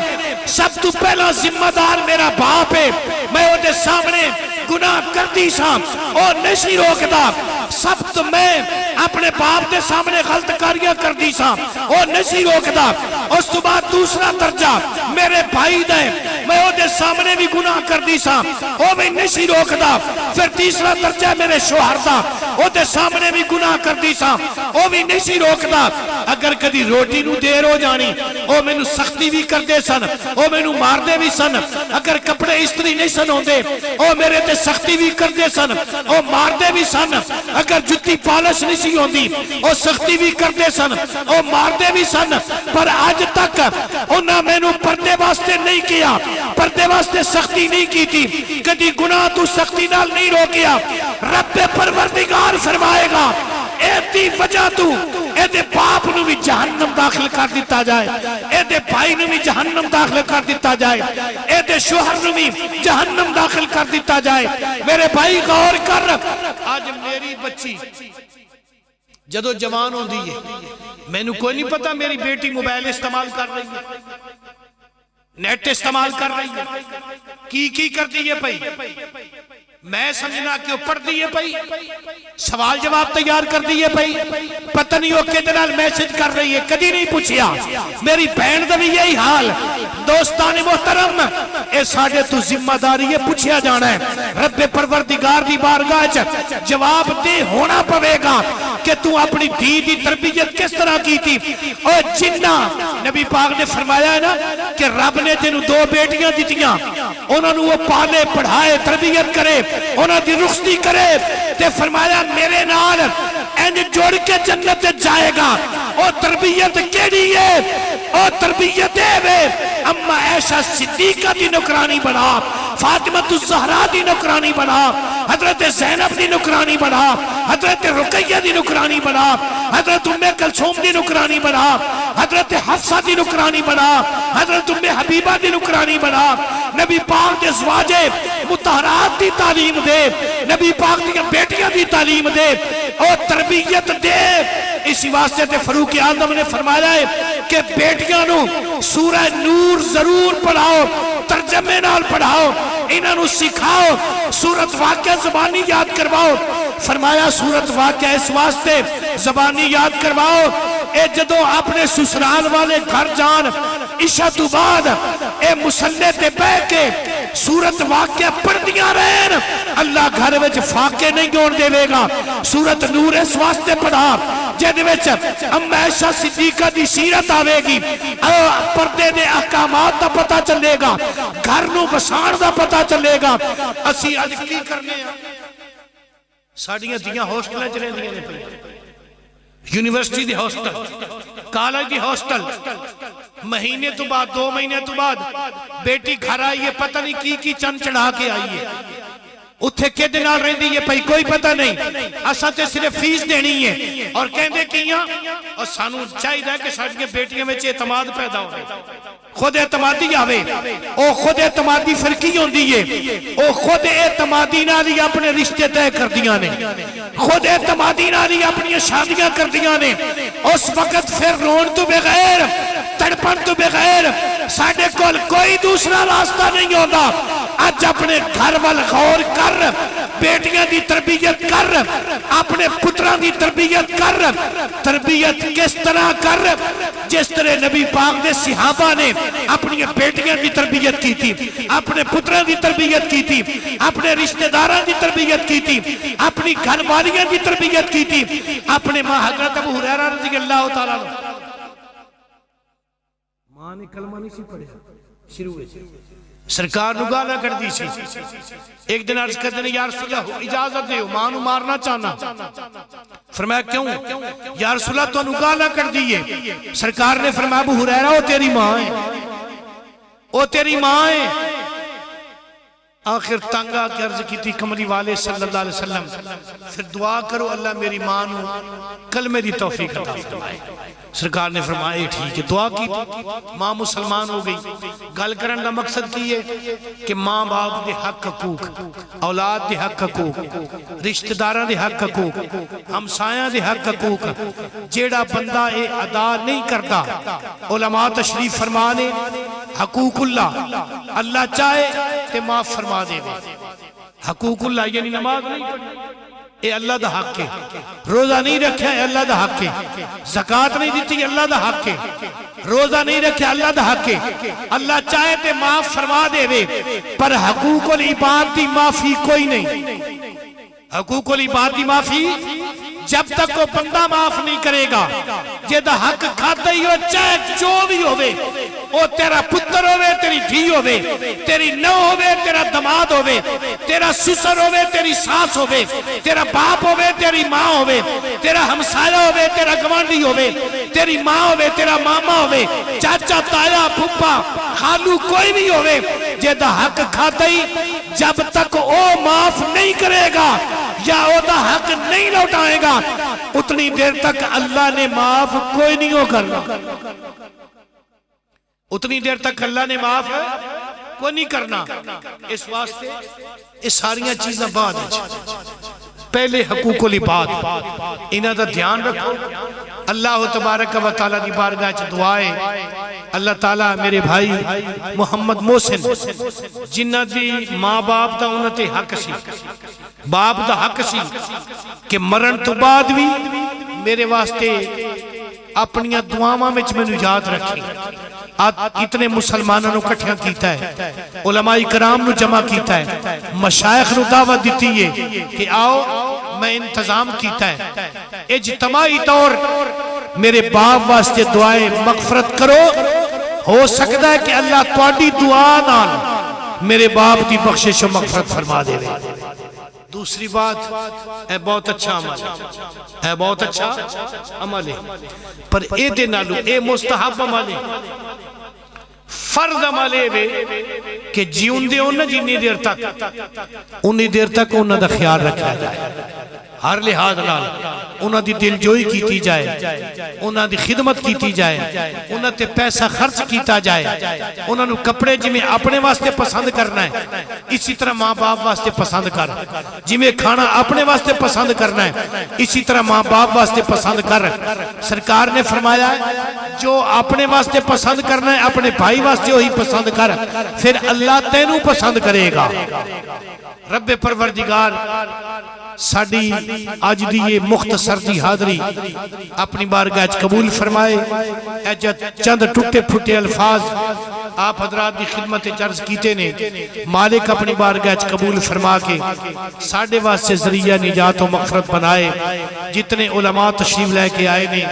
سب تو پہلا ذمہ دار میرا باپ ہے میں وہ دے سامنے گناہ کر دی سام اور نہیں روکتا سب تو میں اپنے باپ دے سامنے غلط کاریاں کر دی سام اور نہیں روکتا اس تو بعد دوسرا درجہ میرے بھائی دے میں وہ دے سامنے بھی گناہ کر دی سام وہ میں نہیں روکتا پھر تیسرا درجہ میرے شوہر دا وہ دے سامنے بھی گناہ کر دی سام وہ بھی نہیں روکتا اگر کدی روٹی نو دیر ہو جانی وہ میں نو سختی بھی کر دے سن وہ میں نو مار دے بھی سن اگر کپڑے استری نہیں سن ہوں دے وہ میرے تے سختی بھی کر دے سن وہ مار دے بھی سن اگر جتی پالش نہیں سی ہوں دی وہ سختی بھی کر دے سن وہ مار دے بھی سن پر آج تک انہاں میں نو پردے واسطے نہیں کیا پردے واسطے سختی نہیں کی تھی کدی گناہ تو سختی نال نہیں روکیا رب پروردگار فرمائے گا اے دی وجہ تو اے دے باپ نو بھی جہنم داخل کر دیتا جائے اے دے بھائی نو بھی جہنم داخل کر دیتا جائے اے دے شوہر نو بھی جہنم داخل کر دیتا جائے میرے بھائی غور کر آج میری بچی جدو جوان ہوں دی ہے میں نے کوئی نہیں پتا میری بیٹی موبائل استعمال کر رہی ہے نیٹ استعمال کر رہی ہے کی کر دی ہے پئی میں سمجھنا کہ وہ پڑھ دیئے پئی سوال جواب تیار کر دیئے پئی پتہ نہیں وہ کتنال میسج کر رہی ہے کدی نہیں پوچھیا میری بہن دا بھی یہی حال دوستان محترم اے ساڑھے تو ذمہ داری ہے پوچھیا جانا ہے رب پروردگار دی بارگاہ جواب دے ہونا پوے گا کہ تو اپنی دی تربیت کس طرح کی تھی اور جنہ نبی پاک نے فرمایا ہے نا کہ رب نے جنہوں دو بیٹیاں دیتیاں انہوں نے وہ پالے پڑھائے تربیت کرے انہوں دی رخصتی کرے تے فرمایا میرے نال انج جوڑ کے جنت جائے گا اور تربیت کیڑی ہے اور تربیت ہے اما عائشہ صدیقہ دی نوکرانی بنا فاطمہ الزہرا دی نوکرانی بنا حضرت زینب دی نکرانی بنا، حضرت رقیہ دی نکرانی بنا، حضرت ام کلثوم دی نکرانی بنا، حضرت حفصہ دی نکرانی بنا، حضرت ام حبیبہ دی نکرانی بنا، نبی پاک دے ازواج مطہرات دی تعلیم دے، نبی پاک دی بیٹیاں دی تعلیم دے اور تربیت دے۔ اسی واسطے تے فاروق اعظم نے فرمایا ہے کہ بیٹیاں نو سورہ نور ضرور پڑھاؤ، ترجمے نال پڑھاؤ، انہاں نو سکھاؤ، سورت واقعہ زبانی یاد کرواؤ۔ فرمایا سورت واقعہ اس واسطے زبانی یاد کرواؤ اے جدو اپنے سسرال والے گھر جان عشاء تو بعد اے مسلح تے بیٹھ کے سورت واقعہ پڑھ دیا رہن، اللہ گھر وچ فاقے نہیں جوڑ دے گا۔ سورت نور اس واسطے پڑھا جہدے وچ ام عائشہ صدیقہ دی سیرت آوے گی، پردے دے احکامات دا پتہ چلے گا، گھر نو بسان دا پتہ چلے گا۔ اسی اج کی کرنے ہیں، ساڑیاں دیاں ہاسٹل چ رہندیاں نے پئی، یونیورسٹی دی ہاسٹل، کالج دی ہاسٹل، مہینے تو بعد 2 مہینے تو بعد بیٹی گھر آئی ہے، پتہ نہیں کی چند چڑھا کے آئی ہے، اتھے کے دنال رہندی ہے پئی کوئی پتہ نہیں، اساں تے صرف فیس دینی ہے اور کہندے کیاں، اور سانو چاہیے کہ ساڈیاں بیٹیاں وچ اعتماد پیدا ہوے، خود اعتمادی آوے، او خود اعتمادی فرقی ہوندی ہے، او خود اعتمادی نال ہی اپنے رشتے طے کردیاں نے، خود اعتمادی نال ہی اپنی شادیاں کردیاں نے۔ اس وقت پھر رون تو بغیر، تڑپن تو بغیر ساڈے کول کوئی دوسرا راستہ نہیں ہوتا۔ اج اپنے گھر وال غور کر، بیٹیاں دی تربیت کر، اپنے پتران دی تربیت کر، تربیت کس طرح کر جس طرح نبی پاک دے صحابہ نے اپنی بیٹیاں دی تربیت کی تھی، اپنے پتران دی تربیت کی تھی، اپنے رشتہ داران دی تربیت کی تھی، اپنی گھر والیاں دی تربیت کی تھی، اپنے ماں حضرت ابو ہریرہ رضی اللہ تعالیٰ عنہ ماں نے کلمہ نہیں سی پڑھیا، شروع ہے سرکار نو گالا کر دی سی، ایک دن عرض کرتے ہیں یا رسول اللہ اجازت دے ماں نو مارنا چاہنا، فرمایا کیوں؟ یا رسول اللہ تو نو گالا کر دیئے، سرکار نے فرمایا ابو ہریرہ وہ تیری ماں ہے، وہ تیری ماں ہے۔ آخر تنگا کے عرض کی تھی کملی والے صلی اللہ علیہ وسلم پھر دعا کرو اللہ میری ماں نو کلمے دی توفیق عطا فرمائے۔ سرکار نے فرمایا ٹھیک ہے، دعا کی ماں مسلمان ہو گئی۔ گل کرن دا مقصد کی ہے کہ ماں باپ دے حق حقوق، اولاد دے حق حقوق، رشتہ داراں دے حق حقوق، ہمسایاں دے حق حقوق جیڑا بندہ اے ادا نہیں کرتا، علماء تشریف فرمانے حقوق اللہ، اللہ چاہے تے معاف فرما دے گا۔ حقوق اللہ یعنی نماز نہیں پڑھی اے اللہ دا حق ہے، روزہ نہیں رکھا ہے اللہ دا حق ہے، زکوٰۃ نہیں دیتی اللہ دا حق ہے، روزہ نہیں رکھا اللہ دا حق ہے، اللہ چاہے تے معاف فرما دے وے، پر حقوق العباد دی معافی کوئی نہیں۔ حقوق العباد دی معافی جب تک وہ بندہ معاف نہیں کرے گا، یہ دا حق کھاتا ہی ہو چاہے جو بھی ہوئے، وہ تیرا پتر ہوئے، تیری دھی ہوئے، تیری نو ہوئے، تیرا دماد ہوئے، تیرا سسر ہوئے، تیری ساس ہوئے، تیرا باپ ہوئے، تیری ماں ہوئے، تیرا ہمسایہ ہوئے، تیرا گوانڈی ہوئے، تیری ماں ہوئے، تیرا ماما ہوئے، چاچا تایا پھپھا خالو کوئی بھی ہوئے، یہ دا حق کھاتا ہی جب تک وہ معاف نہیں کرے گا یا وہ دا حق نہیں لوٹائے گا اتنی دیر تک اللہ نے معاف کوئی نہیں ہو کرنا، اتنی دیر تک اللہ نے معاف کوئی نہیں کرنا۔ اس واسطے اس ساریاں چیزیں بعد ہیں، پہلے حقوق العباد انہاں دا دھیان رکھو۔ اللہ تبارک و تعالیٰ دی بارگاہ چ دعائے اللہ تعالیٰ میرے بھائی محمد محسن جنہ دی ماں باپ دا انہاں تے حق سی، باپ دا حق سی کہ مرن تو بعد بھی میرے واسطے اپنیاں دعاواں وچ مینوں یاد رکھی۔ اتنے مسلمانوں نو کٹھیاں کیتا ہے، علماء کرام نو جمع کیتا ہے، مشائخ نو دعوت دیتی ہے کہ آؤ میں انتظام کیتا ہے، اجتماعی طور میرے باپ واسطے دعائیں مغفرت کرو، ہو سکتا ہے کہ اللہ تواڈی دعا نال میرے باپ دی بخشش و مغفرت فرما دے۔ دوسری بات اے بہت اچھا عمل ہے، بہت اچھا عمل ہے، پر اے دے نالو اے مستحب عمل ہے فرض عمل وے کہ جیوندے ہون جنی دیر تک انی دیر تک انہاں دا خیال رکھا جائے، ہر لحاظ نال انہاں دی دل جوئی کیتی جائے، انہاں دی خدمت کیتی جائے، انہاں تے پیسہ خرچ کیتا جائے، انہاں نو کپڑے جمیں اپنے واسطے پسند کرنا ہے اسی طرح ماں باپ واسطے پسند کر، جمیں کھانا اپنے واسطے پسند کرنا ہے اسی طرح ماں باپ واسطے پسند کر۔ سرکار نے فرمایا ہے جو اپنے واسطے پسند کرنا ہے اپنے بھائی واسطے وہی پسند کر، پھر اللہ تینوں پسند کرے گا۔ رب پروردگار ساڑی آج دی یہ مختصر دی حاضری اپنی بارگاہ قبول فرمائے۔ اے چند ٹوٹے پھوٹے الفاظ آپ حضرات دی خدمت عرض کیتے نے، مالک اپنی بارگاہ قبول فرما کے ساڑھے واسطے ذریعہ نجات و مغفرت بنائے۔ جتنے علماء تشریف لے کے آئے نے،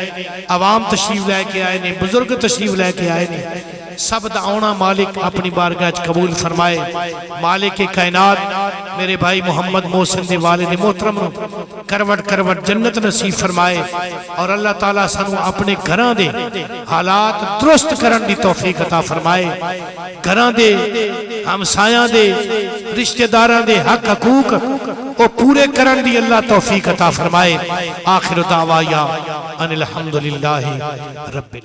عوام تشریف لے کے آئے نے، بزرگ تشریف لے کے آئے نے، سب دعونا مالک اپنی بارگاہ قبول فرمائے۔ مالک کائنات میرے بھائی محمد محسن دے والد محترم کروٹ کروٹ جنت نصیب فرمائے، اور اللہ تعالیٰ سانو اپنے گھراں دے حالات درست کرن دی توفیق عطا فرمائے، گھراں دے ہمسایاں دے رشتہ داراں دے حق حقوق او پورے کرن دی اللہ توفیق عطا فرمائے۔ آخر دعوایا ان الحمدللہ رب العالمین۔